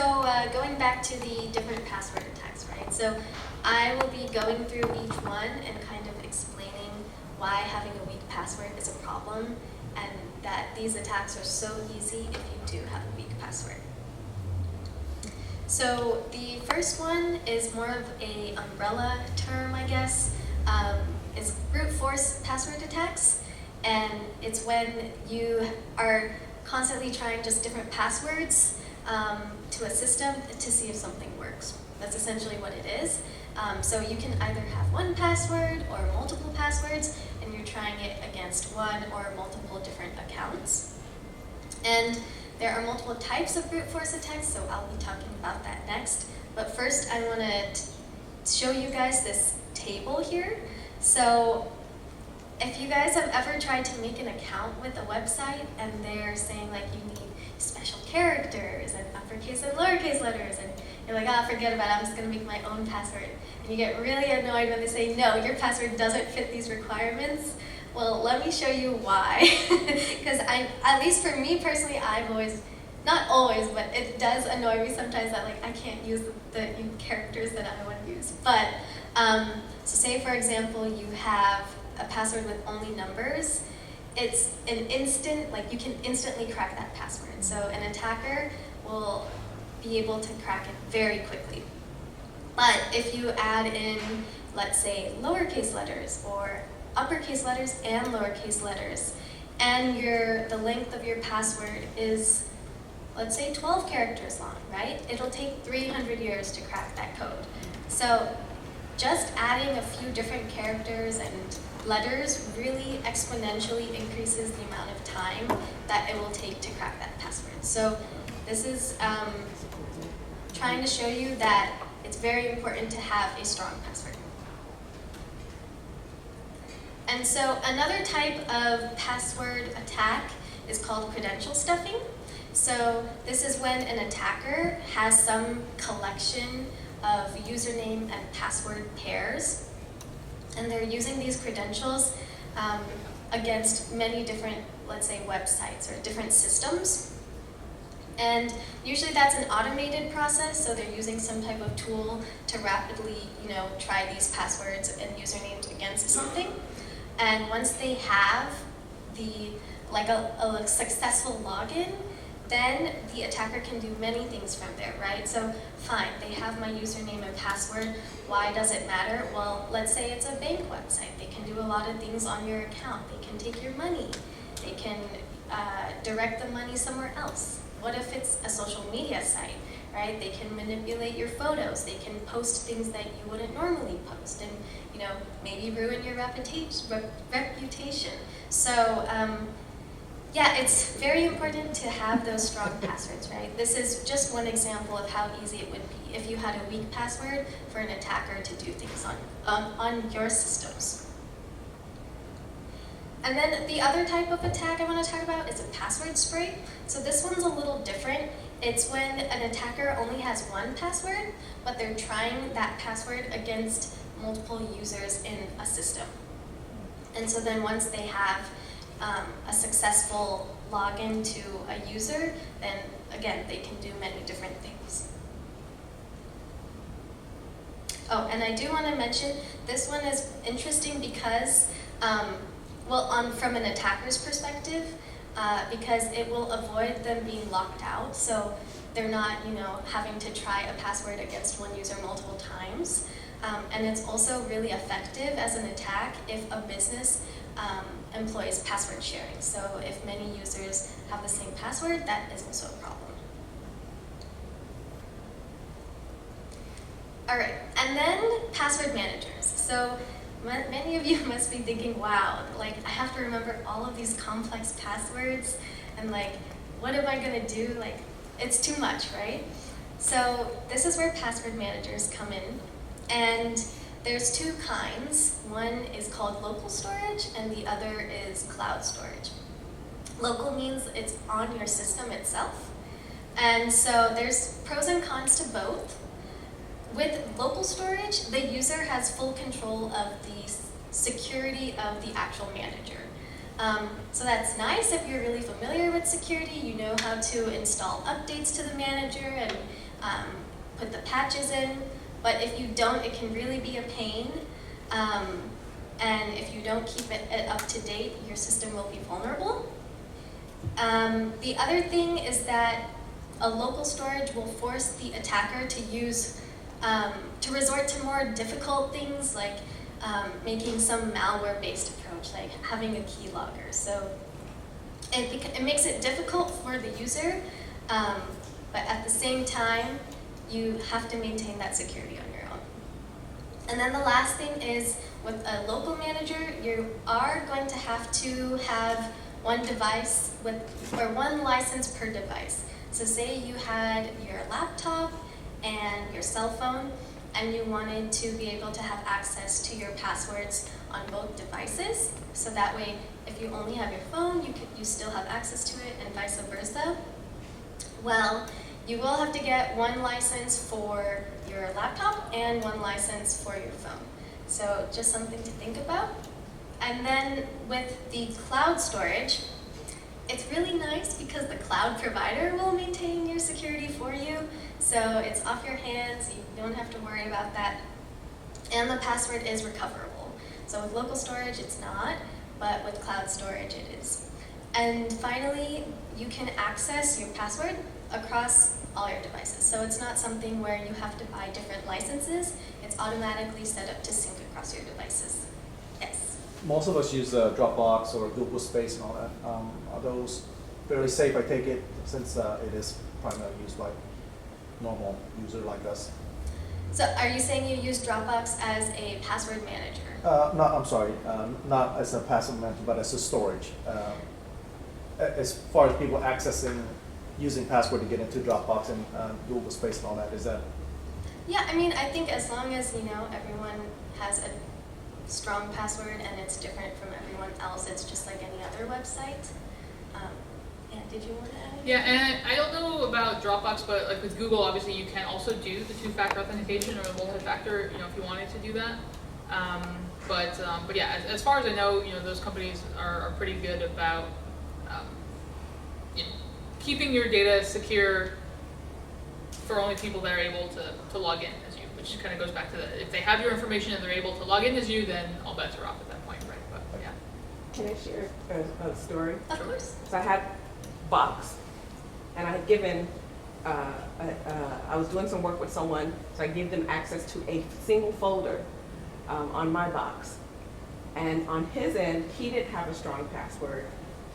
going back to the different password attacks, right? So I will be going through each one and kind of explaining why having a weak password is a problem, and that these attacks are so easy if you do have a weak password. So the first one is more of a umbrella term, I guess. It's brute force password attacks, and it's when you are constantly trying just different passwords to a system to see if something works. That's essentially what it is. So you can either have one password or multiple passwords, and you're trying it against one or multiple different accounts. And there are multiple types of brute force attacks, so I'll be talking about that next. But first, I want to show you guys this table here. So if you guys have ever tried to make an account with a website and they're saying like you need special characters and uppercase and lowercase letters, and you're like, oh, forget about it, I'm just going to make my own password. And you get really annoyed when they say, no, your password doesn't fit these requirements. Well, let me show you why. Because at least for me personally, I've always, not always, but it does annoy me sometimes that like I can't use the characters that I want to use. But so say for example, you have a password with only numbers. It's an instant, like you can instantly crack that password. So an attacker will be able to crack it very quickly. But if you add in, let's say, lowercase letters or uppercase letters and lowercase letters, and the length of your password is, let's say, 12 characters long, right? It'll take 300 years to crack that code. So just adding a few different characters and letters really exponentially increases the amount of time that it will take to crack that password. So this is trying to show you that it's very important to have a strong password. And so another type of password attack is called credential stuffing. So this is when an attacker has some collection of username and password pairs, and they're using these credentials against many different, let's say, websites or different systems. And usually that's an automated process, so they're using some type of tool to rapidly, try these passwords and usernames against something. And once they have a successful login, then the attacker can do many things from there, right? So fine, they have my username and password. Why does it matter? Well, let's say it's a bank website. They can do a lot of things on your account. They can take your money. They can direct the money somewhere else. What if it's a social media site, right? They can manipulate your photos. They can post things that you wouldn't normally post, and maybe ruin your reputation. So yeah, it's very important to have those strong passwords, right? This is just one example of how easy it would be if you had a weak password for an attacker to do things on your systems. And then the other type of attack I want to talk about is a password spray. So this one's a little different. It's when an attacker only has one password, but they're trying that password against multiple users in a system. And so then once they have a successful login to a user, then again, they can do many different things. Oh, and I do want to mention, this one is interesting because, from an attacker's perspective, because it will avoid them being locked out. So they're not, having to try a password against one user multiple times. And it's also really effective as an attack if a business employs password sharing. So if many users have the same password, that is also a problem. All right, and then password managers. So many of you must be thinking, wow, I have to remember all of these complex passwords, and what am I gonna do? It's too much, right? So this is where password managers come in. And there's two kinds. One is called local storage and the other is cloud storage. Local means it's on your system itself. And so there's pros and cons to both. With local storage, the user has full control of the security of the actual manager. So that's nice if you're really familiar with security. You know how to install updates to the manager and put the patches in. But if you don't, it can really be a pain. And if you don't keep it up to date, your system will be vulnerable. The other thing is that a local storage will force the attacker to use, to resort to more difficult things like making some malware-based approach, like having a keylogger. So it makes it difficult for the user, but at the same time, you have to maintain that security on your own. And then the last thing is, with a local manager, you are going to have one device or one license per device. So say you had your laptop and your cell phone, and you wanted to be able to have access to your passwords on both devices. So that way, if you only have your phone, you still have access to it, and vice versa. Well, you will have to get one license for your laptop and one license for your phone. So just something to think about. And then with the cloud storage, it's really nice because the cloud provider will maintain your security for you. So it's off your hands, you don't have to worry about that. And the password is recoverable. So with local storage, it's not, but with cloud storage, it is. And finally, you can access your password across all your devices. So it's not something where you have to buy different licenses. It's automatically set up to sync across your devices. Yes? Most of us use Dropbox or Google Space and all that. Are those fairly safe, I take it, since it is primarily used by normal user like us? So are you saying you use Dropbox as a password manager? No, I'm sorry, not as a password manager, but as a storage. As far as people accessing, using password to get into Dropbox and Google Space and all that, is that? Yeah, I mean, I think as long as, everyone has a strong password and it's different from everyone else, it's just like any other website. Yeah, did you want to add anything? Yeah, and I don't know about Dropbox, but like with Google, obviously you can also do the two-factor authentication or the multi-factor, if you wanted to do that. But yeah, as far as I know, those companies are pretty good about keeping your data secure for only people that are able to log in as you, which kind of goes back to if they have your information and they're able to log in as you, then all bets are off at that point, right? But yeah. Can I share a story? Of course. So I had Box, and I had given, I was doing some work with someone, so I gave them access to a single folder on my Box. And on his end, he didn't have a strong password.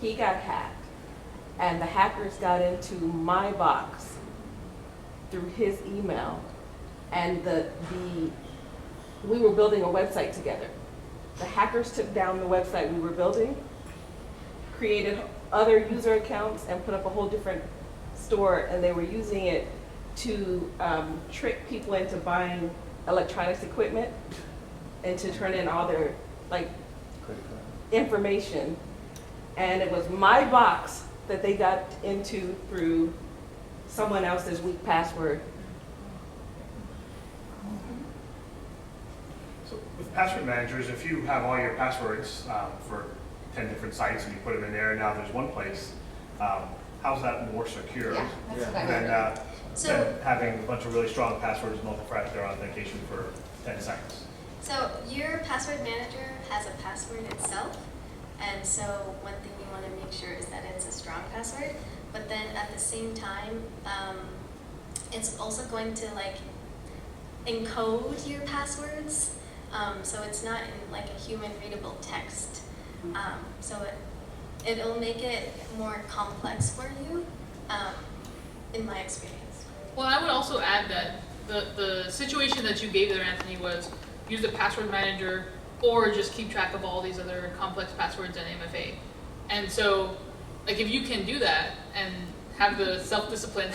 He got hacked, and the hackers got into my Box through his email, and we were building a website together. The hackers took down the website we were building, created other user accounts, and put up a whole different store, and they were using it to trick people into buying electronics equipment and to turn in all their information. And it was my Box that they got into through someone else's weak password. So with password managers, if you have all your passwords for 10 different sites and you put them in there and now there's one place, how's that more secure Yeah, that's what I than, wondered. than having a bunch of really strong passwords, multi-factor authentication for 10 sites? So your password manager has a password itself, and so one thing you want to make sure is that it's a strong password, but then at the same time, it's also going to encode your passwords, so it's not in a human readable text. So it'll make it more complex for you, in my experience. Well, I would also add that the situation that you gave there, Anthony, was use the password manager or just keep track of all these other complex passwords in MFA. And so, if you can do that and have the self-discipline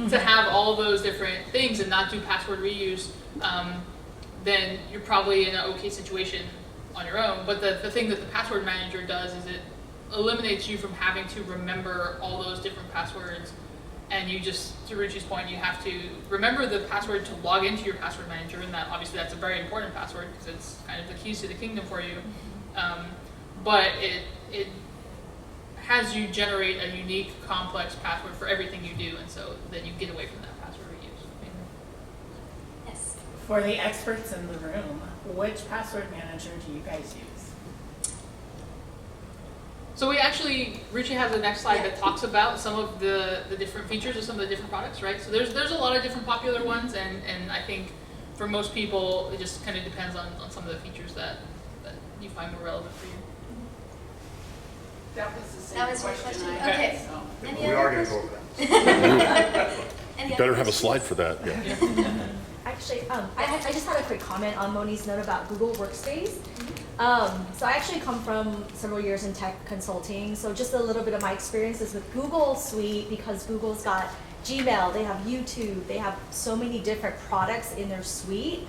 to have all those different things and not do password reuse, then you're probably in an okay situation on your own. But the thing that the password manager does is it eliminates you from having to remember all those different passwords. And you just, to Ruchi's point, you have to remember the password to log into your password manager, and that obviously that's a very important password because it's kind of the keys to the kingdom for you. But it has you generate a unique, complex password for everything you do, and so then you get away from that password reuse. Yes. For the experts in the room, which password manager do you guys use? So we actually, Ruchi has the next slide Yeah. that talks about some of the different features of some of the different products, right? So there's a lot of different popular ones, and I think for most people, it just kind of depends on some of the features that you find more relevant for you. That was the That was your question. I Okay. had, so. Any We other are going to go questions? over that. Any other Better have a questions? slide for that, yeah. Actually, I just had a quick comment on Moni's note about Google Workspace. So I actually come from several years in tech consulting, so just a little bit of my experiences with Google Suite, because Google's got Gmail, they have YouTube, they have so many different products in their suite.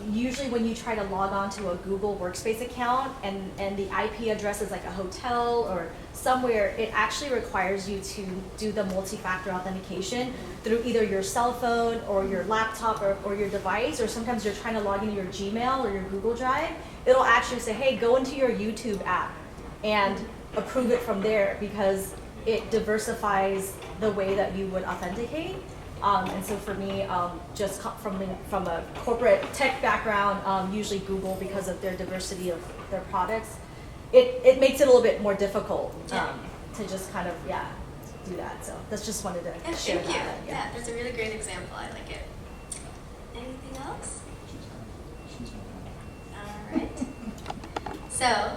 Usually when you try to log on to a Google Workspace account and the IP address is like a hotel or somewhere, it actually requires you to do the multi-factor authentication through either your cell phone or your laptop or your device, or sometimes you're trying to log into your Gmail or your Google Drive. It'll actually say, hey, go into your YouTube app and approve it from there, because it diversifies the way that you would authenticate. And so for me, just from a corporate tech background, usually Google, because of their diversity of their products, it makes it a little bit more difficult to just kind of, do that. So that's just wanted to Yeah, share thank you. that. Yeah, that's a really great example. I like it. Anything else? All right. So,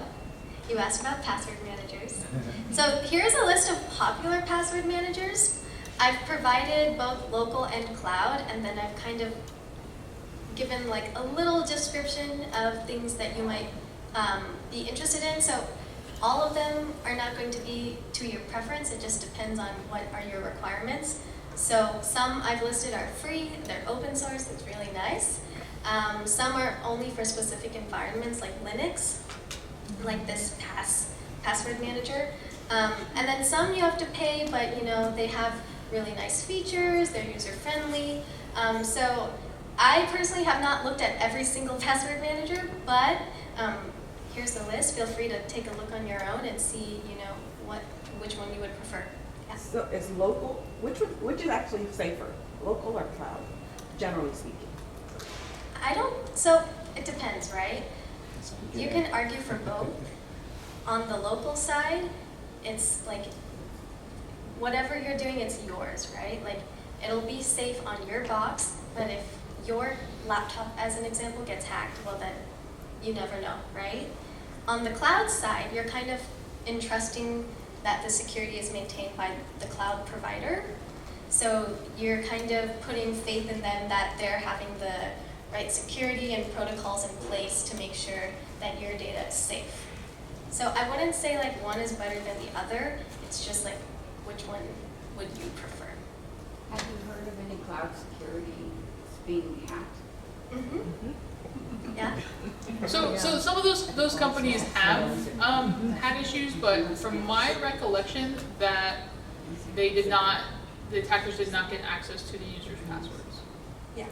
you asked about password managers. So here's a list of popular password managers. I've provided both local and cloud, and then I've kind of given like a little description of things that you might be interested in. So all of them are not going to be to your preference. It just depends on what are your requirements. So some I've listed are free, they're open source, it's really nice. Some are only for specific environments like Linux, like this password manager. And then some you have to pay, but they have really nice features, they're user-friendly. So I personally have not looked at every single password manager, but here's the list. Feel free to take a look on your own and see, which one you would prefer. Yes. So is local, which is actually safer, local or cloud, generally speaking? So it depends, right? You can argue for both. On the local side, it's like, whatever you're doing, it's yours, right? Like, it'll be safe on your box, but if your laptop, as an example, gets hacked, well then, you never know, right? On the cloud side, you're kind of entrusting that the security is maintained by the cloud provider. So you're kind of putting faith in them that they're having the right security and protocols in place to make sure that your data is safe. So I wouldn't say like one is better than the other. It's just like, which one would you prefer? Have you heard of any cloud security being hacked? Mm-hmm. Yeah. So some of those companies have had issues, but from my recollection, that the attackers did not get access to the user's passwords. Yeah.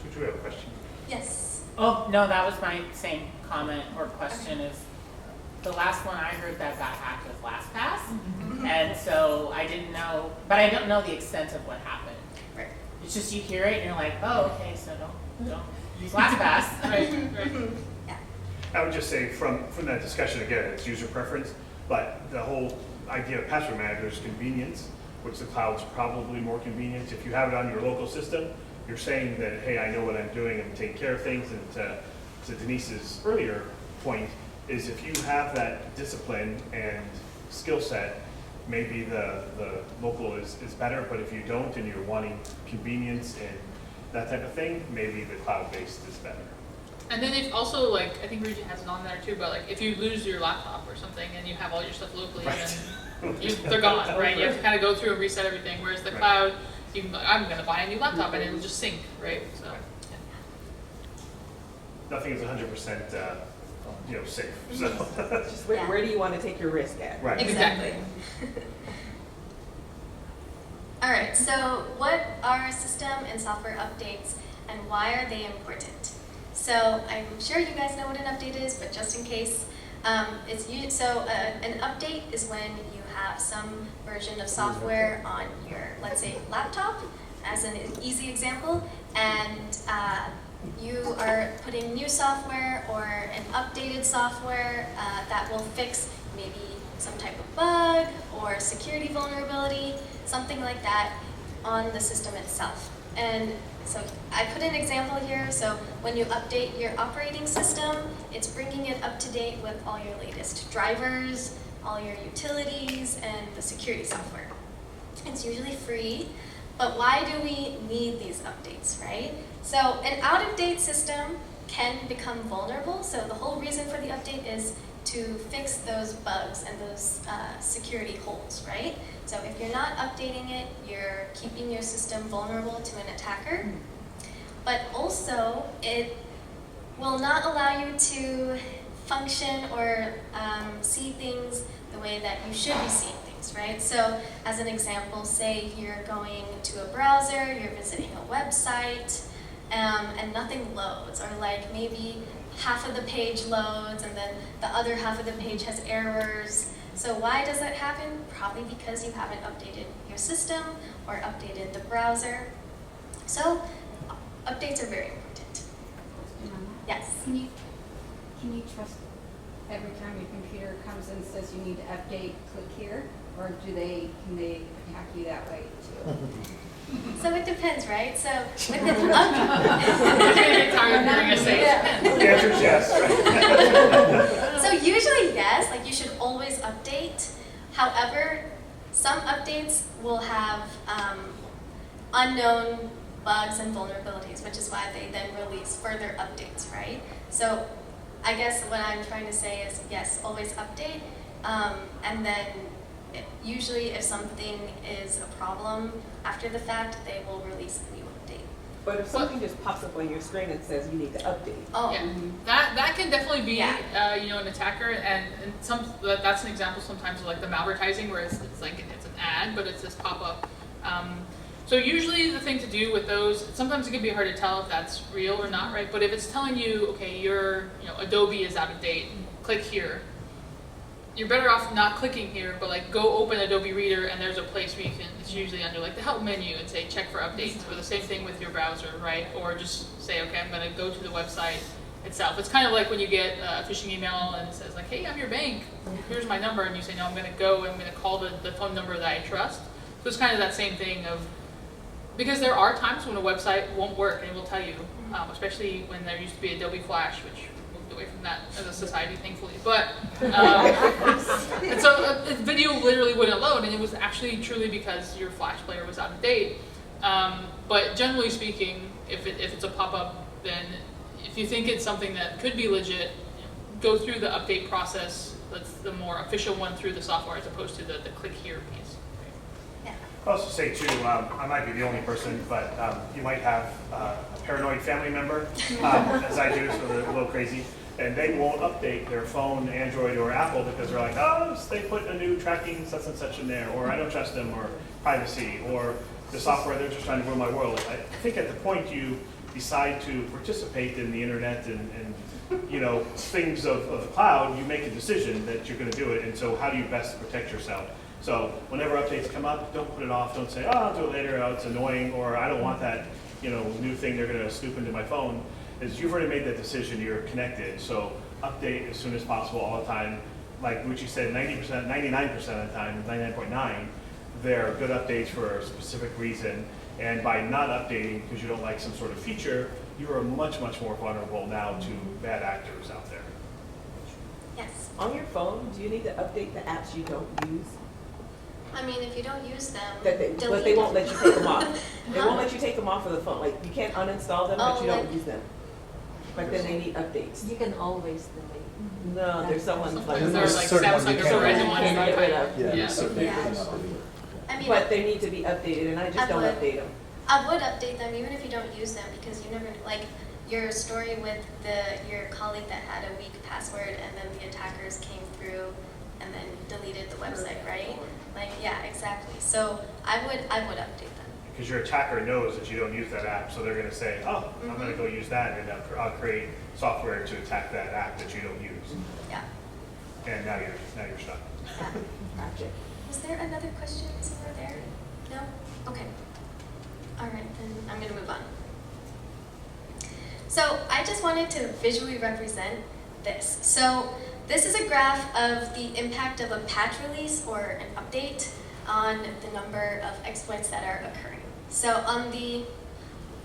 Should we have a question? Yes. Oh, no, that was my same comment or question is, the last one I heard that got hacked was LastPass. Mm-hmm. And so I didn't know, but I don't know the extent of what happened. Right. It's just you hear it and you're like, oh, okay, so don't use LastPass. Right. Yeah. I would just say from that discussion, again, it's user preference, but the whole idea of password manager is convenience, which the cloud's probably more convenient. If you have it on your local system, you're saying that, hey, I know what I'm doing, I'm taking care of things, and to Denise's earlier point, is if you have that discipline and skill set, maybe the local is better, but if you don't and you're wanting convenience and that type of thing, maybe the cloud-based is better. And then if also, like, I think Ruchi has it on there too, but like if you lose your laptop or something and you have all your stuff locally, then they're gone, right? You have to kind of go through and reset everything, whereas the cloud, I'm going to buy a new laptop and it'll just sync, right? So, nothing is 100% safe. So Just where do you want to take your risk at? right. Exactly. All right, so what are system and software updates and why are they important? So I'm sure you guys know what an update is, but just in case, an update is when you have some version of software on your, let's say, laptop, as an easy example, and you are putting new software or an updated software that will fix maybe some type of bug or security vulnerability, something like that, on the system itself. And so I put an example here. So when you update your operating system, it's bringing it up to date with all your latest drivers, all your utilities, and the security software. It's usually free, but why do we need these updates, right? So an out-of-date system can become vulnerable. So the whole reason for the update is to fix those bugs and those security holes, right? So if you're not updating it, you're keeping your system vulnerable to an attacker. But also, it will not allow you to function or see things the way that you should be seeing things, right? So as an example, say you're going to a browser, you're visiting a website, and nothing loads, or like maybe half of the page loads and then the other half of the page has errors. So why does that happen? Probably because you haven't updated your system or updated the browser. So updates are very important. Yes? Can you trust every time your computer comes and says you need to update, click here? Or can they attack you that way too? So it depends, right? So with the I'm gonna get tired of hearing us say it. The answer is yes. So usually yes, like you should always update. However, some updates will have unknown bugs and vulnerabilities, which is why they then release further updates, right? So I guess what I'm trying to say is yes, always update, and then usually if something is a problem after the fact, they will release a new update. But if something just pops up on your screen and says you need to update, Oh, Yeah, that can definitely be, Yeah. an attacker, and that's an example sometimes of like the malvertising, where it's like it's an ad, but it's this pop up. So usually the thing to do with those, sometimes it can be hard to tell if that's real or not, right? But if it's telling you, okay, your Adobe is out of date, click here. You're better off not clicking here, but like go open Adobe Reader and there's a place where you can, it's usually under like the help menu and say check for updates, or the same thing with your browser, right? Or just say, okay, I'm gonna go to the website itself. It's kind of like when you get a phishing email and it says like, hey, I'm your bank, here's my number, and you say, no, I'm gonna call the phone number that I trust. So it's kind of that same thing of, because there are times when a website won't work, and it will tell you, especially when there used to be Adobe Flash, which moved away from that as a society, thankfully. But and so a video literally wouldn't load, and it was actually truly because your Flash player was out of date. But generally speaking, if it's a pop-up, then if you think it's something that could be legit, go through the update process. That's the more official one through the software, as opposed to the click here piece. I'll also say too, I might be the only person, but you might have a paranoid family member, as I do, so they're a little crazy, and they won't update their phone, Android or Apple, because they're like, oh, they put a new tracking such and such in there, or I don't trust them, or privacy, or the software, they're just trying to ruin my world. I think at the point you decide to participate in the internet and things of the cloud, you make a decision that you're going to do it, and so how do you best protect yourself? So whenever updates come up, don't put it off. Don't say, oh, I'll do it later. Oh, it's annoying, or I don't want that, new thing they're going to snoop into my phone. Is you've already made that decision. You're connected. So update as soon as possible, all the time. Like Ruchi said, 90%, 99% of the time, 99.9, they're good updates for a specific reason. And by not updating because you don't like some sort of feature, you are much, much more vulnerable now to bad actors out there. yes. on your phone, do you need to update the apps you don't use? I mean, if you don't use them, But delete they won't them. let you take them off. They won't let you take them off of the phone. Like, you can't uninstall them, but Oh, you don't like- use them. But then they need updates. You can always delete. No, there's someone like. Sometimes There's like certain ones Samsung you or can't Verizon ones get that rid you of. Yeah, Yeah. so they Yeah. cannot delete. I mean, But they need to be updated, and I just I don't would. update them. I would update them even if you don't use them, because you never, like, your story with your colleague that had a weak password and then the attackers came through and then deleted the website, right? Like, yeah, exactly. So I would update them. Because your attacker knows that you don't use that app, so they're going to say, oh, I'm going to go use that, and I'll create software to attack that app that you don't use. Yeah. And now you're stuck. Yeah. Gotcha. Was there another question somewhere there? No? Okay. All right, then I'm going to move on. So I just wanted to visually represent this. So this is a graph of the impact of a patch release or an update on the number of exploits that are occurring. So on the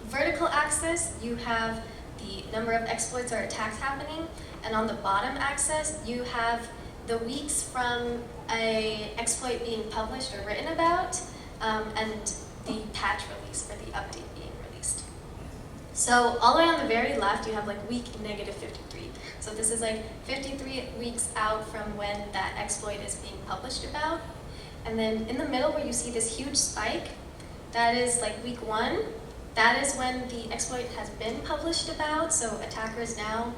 vertical axis, you have the number of exploits or attacks happening, and on the bottom axis, you have the weeks from an exploit being published or written about, and the patch release or the update being released. So all the way on the very left, you have like week -53. So this is like 53 weeks out from when that exploit is being published about. And then in the middle where you see this huge spike, that is like week 1. That is when the exploit has been published about. So attackers now,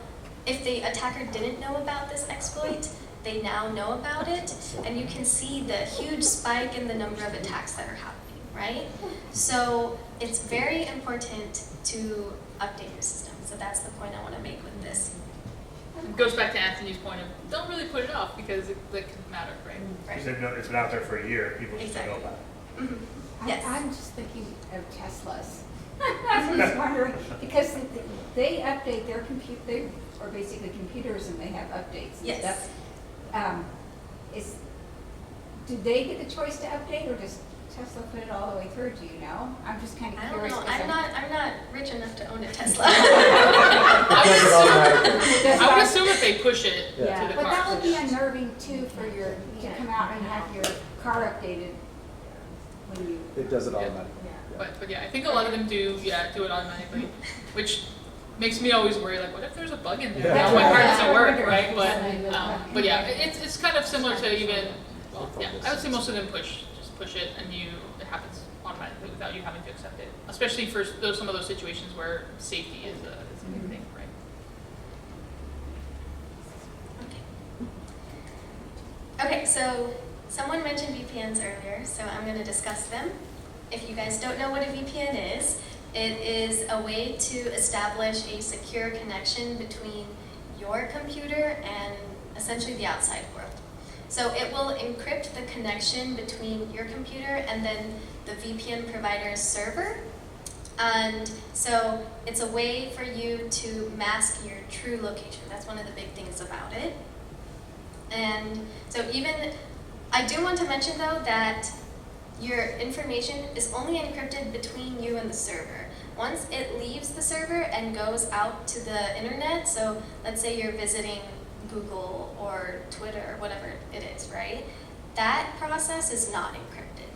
if the attacker didn't know about this exploit, they now know about it. And you can see the huge spike in the number of attacks that are happening, right? So it's very important to update your system. So that's the point I want to make with this. It goes back to Anthony's point of don't really put it off because it can matter, right? Because it's been out there for a year, people just don't know Exactly. about it. Mm-hmm. Yes. I'm just thinking of Teslas. I'm just wondering, because they update their they are basically computers and they have updates and Yes. stuff. Do they get the choice to update, or does Tesla put it all the way through? Do you know? I'm just kind of I don't curious. know. 'cause I'm not rich enough to own a Tesla. I would Does it assume, automatically. I would assume if they push it Yeah. to the But car. that would be unnerving too for your, to come out and have your car updated when you, It does it Yeah. automatically. Yeah. But yeah, I think a lot of them do it automatically, which makes me always worry, like, what if there's a bug in there? Yeah. Now my car doesn't I work, wonder if right? it's But yeah, it's kind of similar to even, well, yeah, I would say most of them just push it and it happens automatically without you having to accept it. Especially for some of those situations where safety is a big thing, right? Okay, so someone mentioned VPNs earlier, so I'm going to discuss them. If you guys don't know what a VPN is, it is a way to establish a secure connection between your computer and essentially the outside world. So it will encrypt the connection between your computer and then the VPN provider's server. And so it's a way for you to mask your true location. That's one of the big things about it. And so I do want to mention though that your information is only encrypted between you and the server. Once it leaves the server and goes out to the internet, so let's say you're visiting Google or Twitter or whatever it is, right? That process is not encrypted.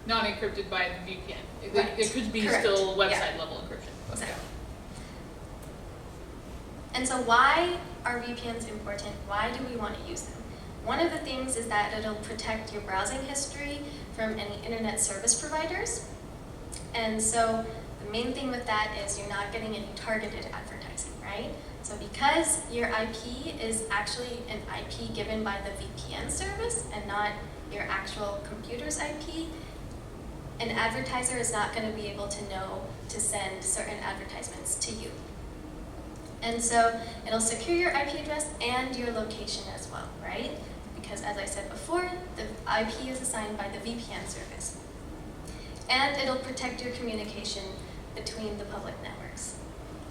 Not encrypted by the VPN. Right. It could be Correct. still website Yeah. level encryption. Exactly. And so why are VPNs important? Why do we want to use them? One of the things is that it'll protect your browsing history from any internet service providers. And so the main thing with that is you're not getting any targeted advertising, right? So because your IP is actually an IP given by the VPN service and not your actual computer's IP, an advertiser is not going to be able to know to send certain advertisements to you. And so it'll secure your IP address and your location as well, right? Because as I said before, the IP is assigned by the VPN service. And it'll protect your communication between the public networks,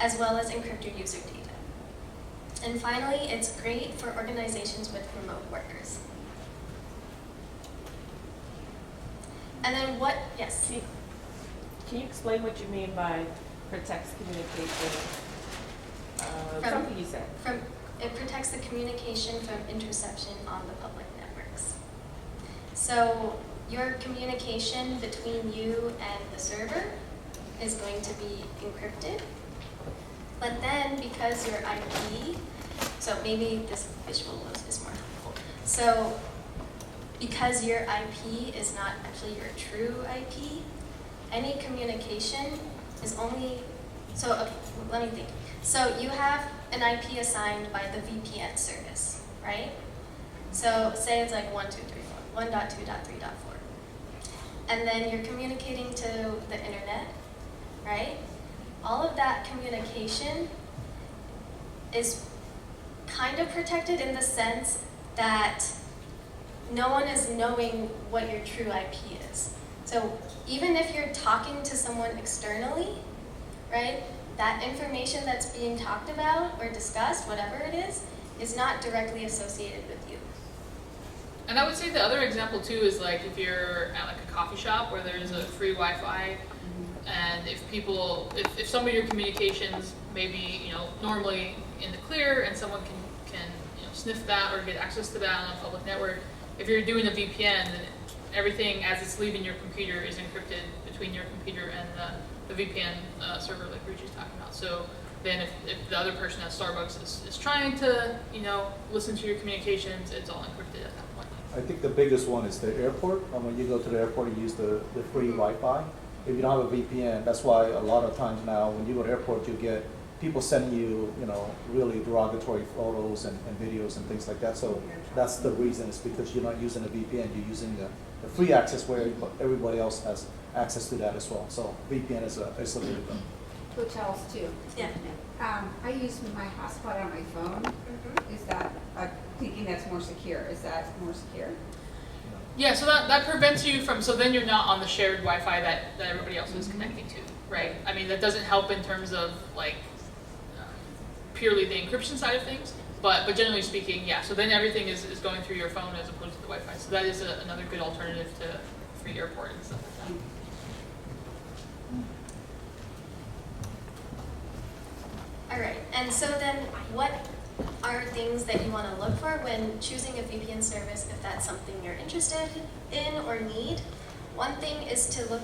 as well as encrypt your user data. And finally, it's great for organizations with remote workers. And then yes? Can you explain what you mean by protects communication? Something you said. It protects the communication from interception on the public networks. So your communication between you and the server is going to be encrypted. But then because your IP, so maybe this visual is more helpful. So because your IP is not actually your true IP, any communication is only So let me think. So you have an IP assigned by the VPN service, right? So say it's like 1.2.3.4, 1.2.3.4. And then you're communicating to the internet, right? All of that communication is kind of protected in the sense that no one is knowing what your true IP is. So even if you're talking to someone externally, right, that information that's being talked about or discussed, whatever it is not directly associated with you. And I would say the other example too is like if you're at like a coffee shop where there's a free Wi-Fi, and if some of your communications maybe normally in the clear, and someone can sniff that or get access to that on a public network. If you're doing a VPN, then everything as it's leaving your computer is encrypted between your computer and the VPN server, like Ruchi's talking about. So then if the other person at Starbucks is trying to listen to your communications, it's all encrypted at that point. I think the biggest one is the airport. When you go to the airport, you use the free Wi-Fi. If you don't have a VPN, that's why a lot of times now when you go to the airport, you get people sending you, really derogatory photos and videos and things like that. So that's the reason. It's because you're not using a VPN. You're using the free access where everybody else has access to that as well. So VPN is a big one. Hotels too. Yeah. I use my hotspot on my phone. Is that, I'm thinking that's more secure. Is that more secure? Yeah, so that prevents you from, so then you're not on the shared Wi-Fi that everybody else is connecting to, right? I mean, that doesn't help in terms of like purely the encryption side of things, but generally speaking, yeah. So then everything is going through your phone as opposed to the Wi-Fi. So that is another good alternative to free airport and stuff like that. All right, and so then what are things that you want to look for when choosing a VPN service if that's something you're interested in or need? One thing is to look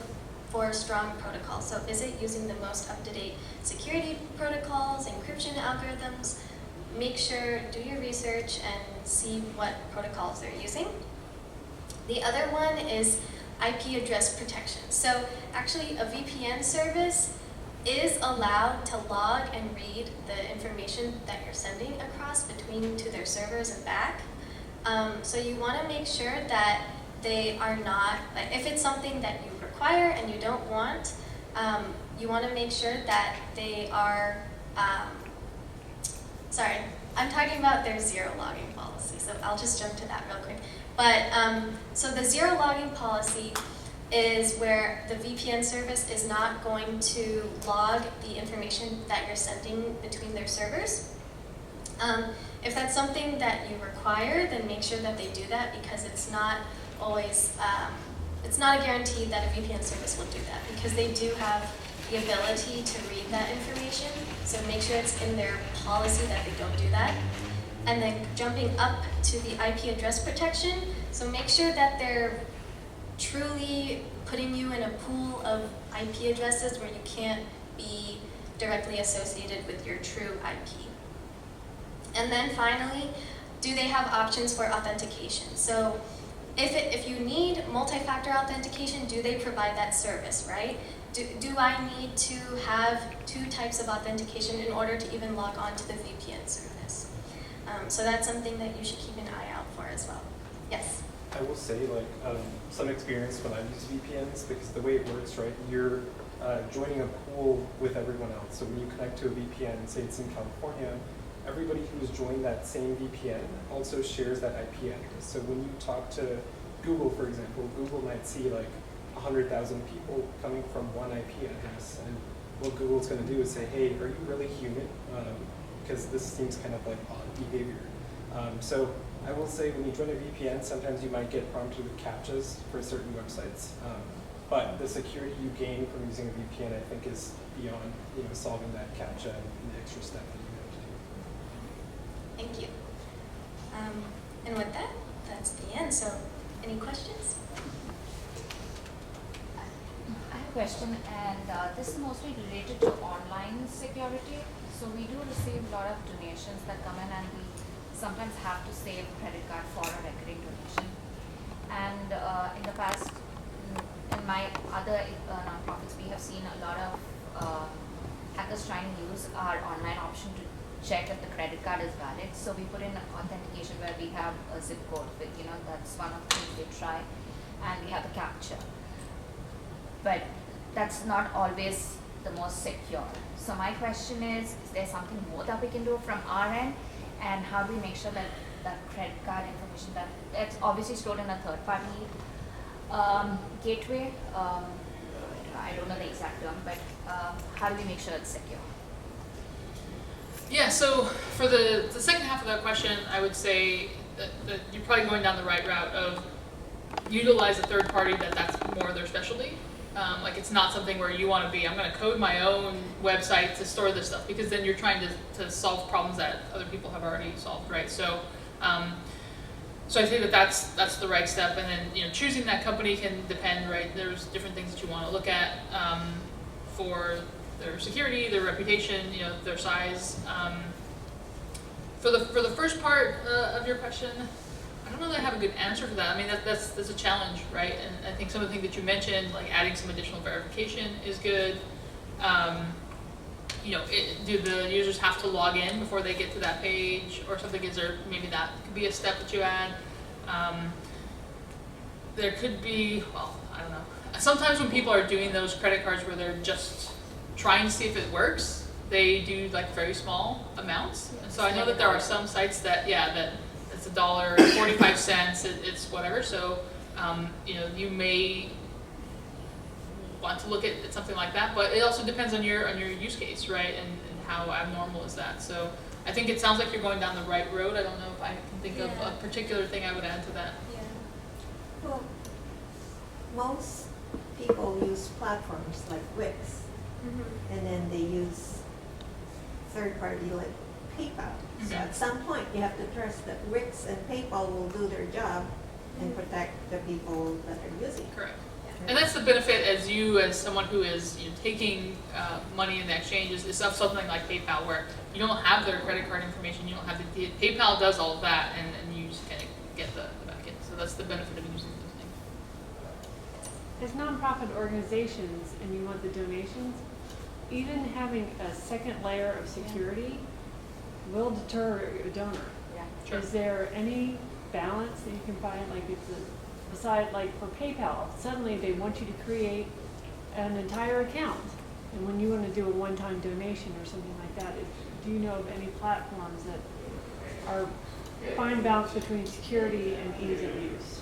for strong protocols. So is it using the most up-to-date security protocols, encryption algorithms? Make sure, do your research and see what protocols they're using. The other one is IP address protection. So actually a VPN service is allowed to log and read the information that you're sending across between to their servers and back. So you want to make sure that they are not, like if it's something that you require and you don't want, you want to make sure that they are, sorry, I'm talking about their zero logging policy, so I'll just jump to that real quick. But so the zero logging policy is where the VPN service is not going to log the information that you're sending between their servers. If that's something that you require, then make sure that they do that, because it's not always, it's not a guarantee that a VPN service will do that, because they do have the ability to read that information. So make sure it's in their policy that they don't do that. And then jumping up to the IP address protection, so make sure that they're truly putting you in a pool of IP addresses where you can't be directly associated with your true IP. And then finally, do they have options for authentication? So if you need multi-factor authentication, do they provide that service, right? Do I need to have 2 types of authentication in order to even log on to the VPN service? So that's something that you should keep an eye out for as well. Yes? I will say, some experience when I use VPNs, because the way it works, right, you're joining a pool with everyone else. So when you connect to a VPN, say it's in California, everybody who's joined that same VPN also shares that IP address. So when you talk to Google, for example, Google might see 100,000 people coming from one IP address, and what Google's going to do is say, hey, are you really human? Because this seems kind of like odd behavior. So I will say when you join a VPN, sometimes you might get prompted with CAPTCHAs for certain websites. But the security you gain from using a VPN, I think, is beyond solving that CAPTCHA and the extra step that you have to do. Thank you. And with that, that's the end. So any questions? I have a question, and this is mostly related to online security. So we do receive a lot of donations that come in, and we sometimes have to save credit card for a recurring donation. And in the past, in my other nonprofits, we have seen a lot of hackers try and use our online option to check if the credit card is valid. So we put in authentication where we have a zip code, but that's one of the things they try, and we have the capture. But that's not always the most secure. So my question is there something more that we can do from our end, and how do we make sure that that credit card information, that it's obviously stored in a third party gateway, I don't know the exact term, but how do we make sure it's secure? Yeah, so for the second half of that question, I would say that you're probably going down the right route of utilize a third party that's more their specialty. Like it's not something where you want to be, I'm going to code my own website to store this stuff, because then you're trying to solve problems that other people have already solved, right? So so I think that's the right step, and then choosing that company can depend, right? There's different things that you want to look at for their security, their reputation, their size. For the first part of your question, I don't know that I have a good answer for that. I mean, that's a challenge, right? And I think some of the things that you mentioned, like adding some additional verification, is good. Do the users have to log in before they get to that page or something? Is there maybe that could be a step that you add? There could be, well, I don't know. Sometimes when people are doing those credit cards where they're just trying to see if it works, they do like very small amounts. And so I know that there are some sites that it's $1.45, it's whatever. So you may want to look at something like that, but it also depends on your use case, right? And how abnormal is that? So I think it sounds like you're going down the right road. I don't know if I can think of a particular thing I would add to that. Yeah. Well, most people use platforms like Wix, and then they use third party like PayPal. So at some point you have to trust that Wix and PayPal will do their job and protect the people that are using it. Correct. And that's the benefit as someone who is taking money in the exchanges is of something like PayPal, where you don't have their credit card information, you don't have the PayPal does all of that, and you just kind of get the back end. So that's the benefit of using those things. As nonprofit organizations and you want the donations, even having a second layer of security will deter a donor. Yeah. Sure. Is there any balance that you can find, like beside, like for PayPal, suddenly they want you to create an entire account, and when you want to do a one-time donation or something like that, do you know of any platforms that are fine balance between security and ease of use?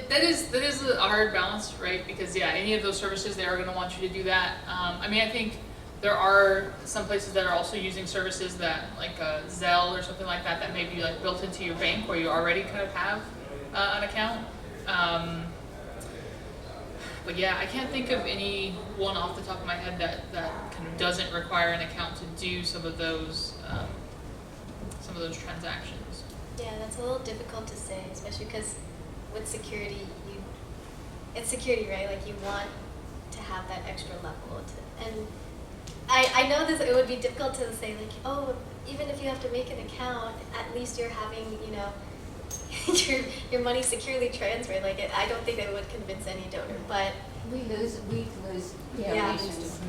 That is a hard balance, right? Because any of those services, they are going to want you to do that. I mean, I think there are some places that are also using services that, like Zelle or something like that may be like built into your bank, where you already kind of have an account. But I can't think of any one off the top of my head that kind of doesn't require an account to do some of those transactions. Yeah, that's a little difficult to say, especially because with security, it's security, right? Like you want to have that extra level. And I know it would be difficult to say like, oh, even if you have to make an account, at least you're having, your money securely transferred. Like I don't think that would convince any donor, but We lose donations.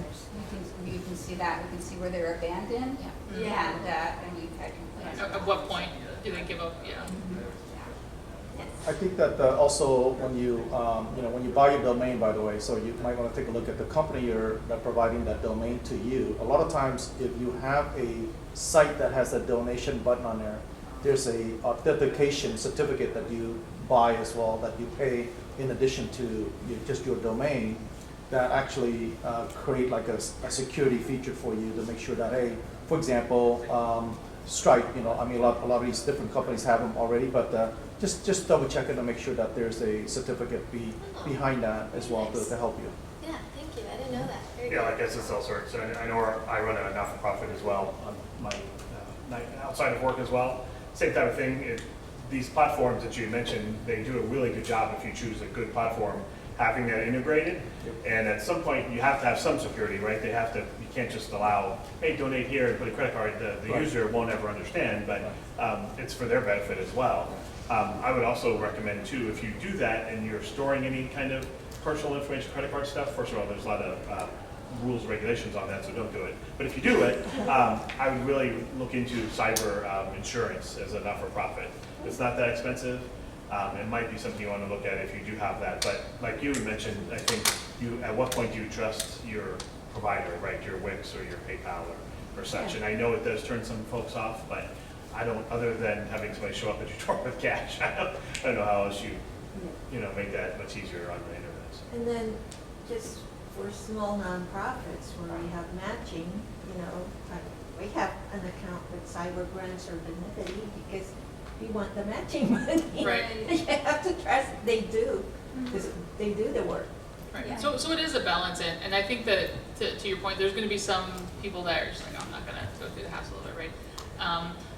You can see that. We can see where they're abandoned. Yeah. And we've had complaints. At what point do they give up? Yeah. I think that also when you buy your domain, by the way, so you might want to take a look at the company that's providing that domain to you. A lot of times, if you have a site that has a donation button on there, there's a authentication certificate that you buy as well, that you pay in addition to just your domain, that actually create like a security feature for you to make sure that, hey, for example, Stripe, I mean, a lot of these different companies have them already, but just double check it and make sure that there's a certificate behind that as well to help you. yeah, thank you. I didn't know that. Very Yeah, good. like SSL sorts. I know I run a not-for-profit as well on my outside of work as well. Same type of thing. These platforms that you mentioned, they do a really good job if you choose a good platform, having that integrated. And at some point, you have to have some security, right? You can't just allow, hey, donate here and put a credit card. The user won't ever understand, but it's for their benefit as well. I would also recommend too, if you do that and you're storing any kind of personal information, credit card stuff, first of all, there's a lot of rules, regulations on that, so don't do it. But if you do it, I would really look into cyber insurance as a not-for-profit. It's not that expensive. It might be something you want to look at if you do have that. But like you mentioned, I think at what point do you trust your provider, right? Your Wix or your PayPal or such. And I know it does turn some folks off, but I don't, other than having somebody show up at your door with cash, I don't know how else you know, make that much easier on the internet. So. And then just for small nonprofits where we have matching, you know, we have an account with Cyber Grants or Benefity because we want the matching money. Right. You have to trust they do, because they do the work. Right. Yeah. So it is a balance, and I think that to your point, there's going to be some people that are just like, I'm not going to go through the hassle of it, right?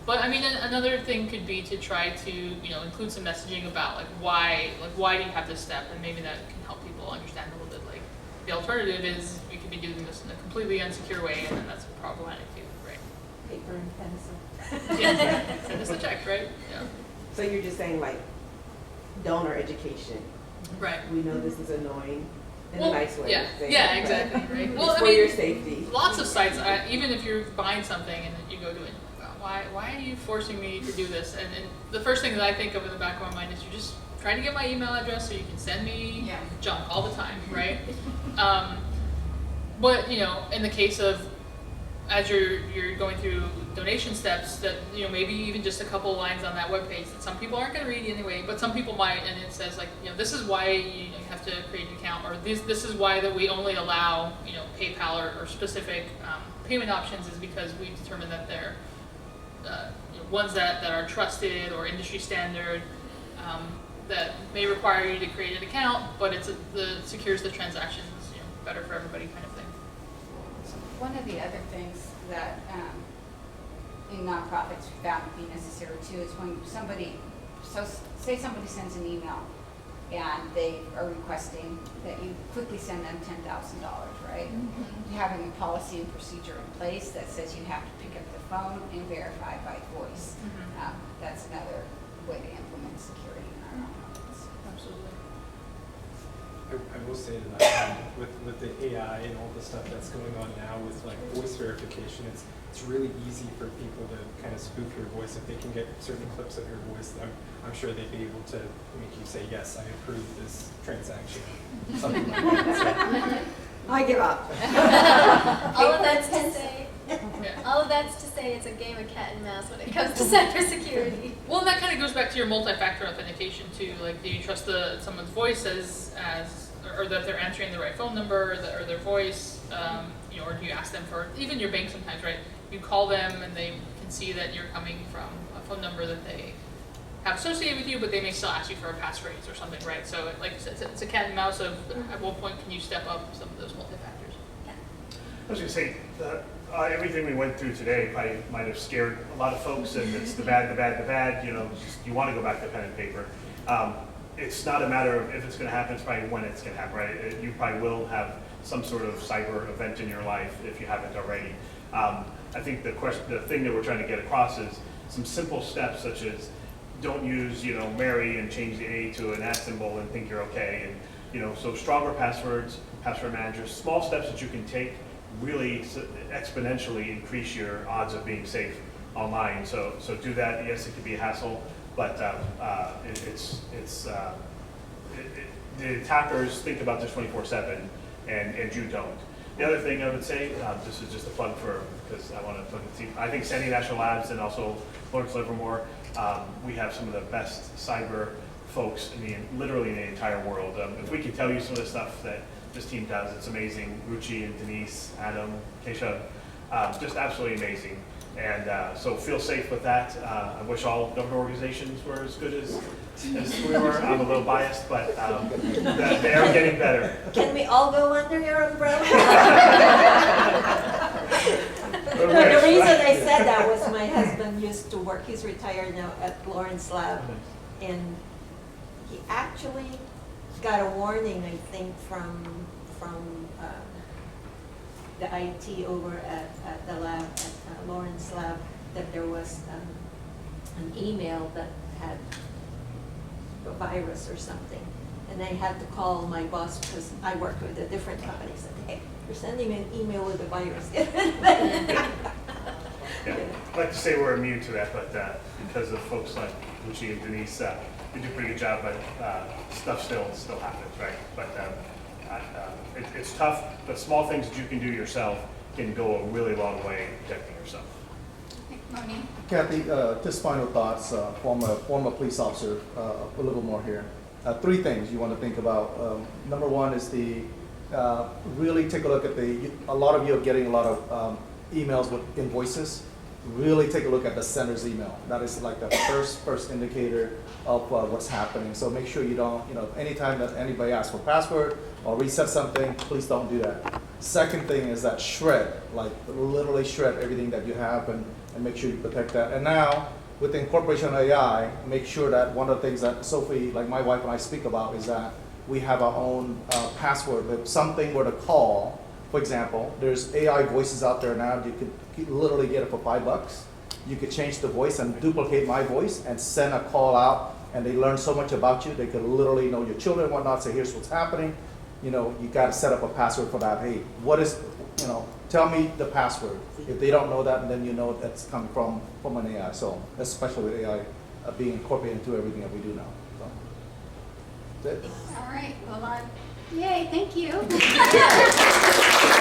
But I mean, another thing could be to try to, you know, include some messaging about why do you have this step, and maybe that can help people understand a little bit. Like the alternative is we could be doing this in a completely unsecure way, and then that's problematic too, right? Paper and pencil. Yeah, send us a check, right? Yeah. So you're just saying like donor education. Right. We know this is annoying in Well, a nice way. yeah, saying yeah, that, exactly, but right. it's Well, I for mean, your safety. Lots of sites, even if you're buying something and then you go to it, why are you forcing me to do this? And the first thing that I think of in the back of my mind is you're just trying to get my email address so you can send me junk all the time, right? But you know, in the case of as you're going through donation steps, that you know maybe even just a couple lines on that webpage that some people aren't going to read anyway, but some people might, and it says like, you know, this is why you have to create an account, or this is why that we only allow, you know, PayPal or specific payment options is because we've determined that they're you know, ones that are trusted or industry standard, that may require you to create an account, but it secures the transactions, you know, better for everybody kind of thing. One of the other things that in nonprofits we found to be necessary too is when somebody, so say somebody sends an email and they are requesting that you quickly send them $10,000, right? Mm-hmm. Having a policy and procedure in place that says you have to pick up the phone and verify by voice. Mm-hmm. That's another way to implement security in our nonprofits. Absolutely. I will say to that, with the AI and all the stuff that's going on now with like voice verification, it's really easy for people to kind of spoof your voice. If they can get certain clips of your voice, I'm sure they'd be able to make you say, yes, I approve this transaction, something like that. So, I give up. All of that's to say, all of that's to say it's a game of cat and mouse when it comes to cybersecurity. Well, and that kind of goes back to your multi-factor authentication too. Like, do you trust someone's voice or that they're answering the right phone number or their voice? You know, or do you ask them for even your bank sometimes, right? You call them and they can see that you're coming from a phone number that they have associated with you, but they may still ask you for a passphrase or something, right? So, like you said, it's a cat and mouse of at what point can you step up some of those multi-factors? I was going to say, everything we went through today probably might have scared a lot of folks, and it's the bad, you know, you want to go back to pen and paper. It's not a matter of if it's going to happen, it's probably when it's going to happen, right? You probably will have some sort of cyber event in your life if you haven't already. I think the thing that we're trying to get across is some simple steps such as don't use, you know, Mary and change the A to an at symbol and think you're okay. And, you know, so stronger passwords, password managers, small steps that you can take really exponentially increase your odds of being safe online. So do that. Yes, it could be a hassle, but the attackers think about this 24/7, and you don't. The other thing I would say, this is just a plug because I want to plug the team. I think Sandia National Labs and also Lawrence Livermore, we have some of the best cyber folks literally in the entire world. If we can tell you some of the stuff that this team does, it's amazing. Ruchi and Denise, Adam, Keisha, just absolutely amazing. And so feel safe with that. I wish all government organizations were as good as we were. I'm a little biased, but they are getting better. Can we all go under your umbrella? The reason I said that was my husband used to work, he's retired now, at Lawrence Lab, and he actually got a warning, I think, from the IT over at the lab, at Lawrence Lab, that there was an email that had a virus or something. and I had to call my boss because I worked with a different company. Said, hey, you're sending me an email with a virus. Yeah, I'd like to say we're immune to that, but because of folks like Ruchi and Denise, they do a pretty good job, but stuff still happens, right? But it's tough, but small things that you can do yourself can go a really long way in protecting yourself. Moni? Kathy, just final thoughts, former police officer, a little more here. Three things you want to think about. Number one is really take a look at a lot of you are getting a lot of emails with invoices. Really take a look at the sender's email. That is like the first indicator of what's happening. So make sure you don't, anytime that anybody asks for password or reset something, please don't do that. Second thing is that shred, like literally shred everything that you have and make sure you protect that. And now, with the incorporation of AI, make sure that one of the things that Sophie, like my wife and I speak about is that we have our own password. If something were to call, for example, there's AI voices out there now. You could literally get it for $5. You could change the voice and duplicate my voice and send a call out, and they learn so much about you. They could literally know your children and whatnot, say, here's what's happening. You got to set up a password for that. Hey, tell me the password. If they don't know that, then you know that's coming from an AI. So, especially with AI being incorporated into everything that we do now. So, that's it. All right, well, yay, thank you.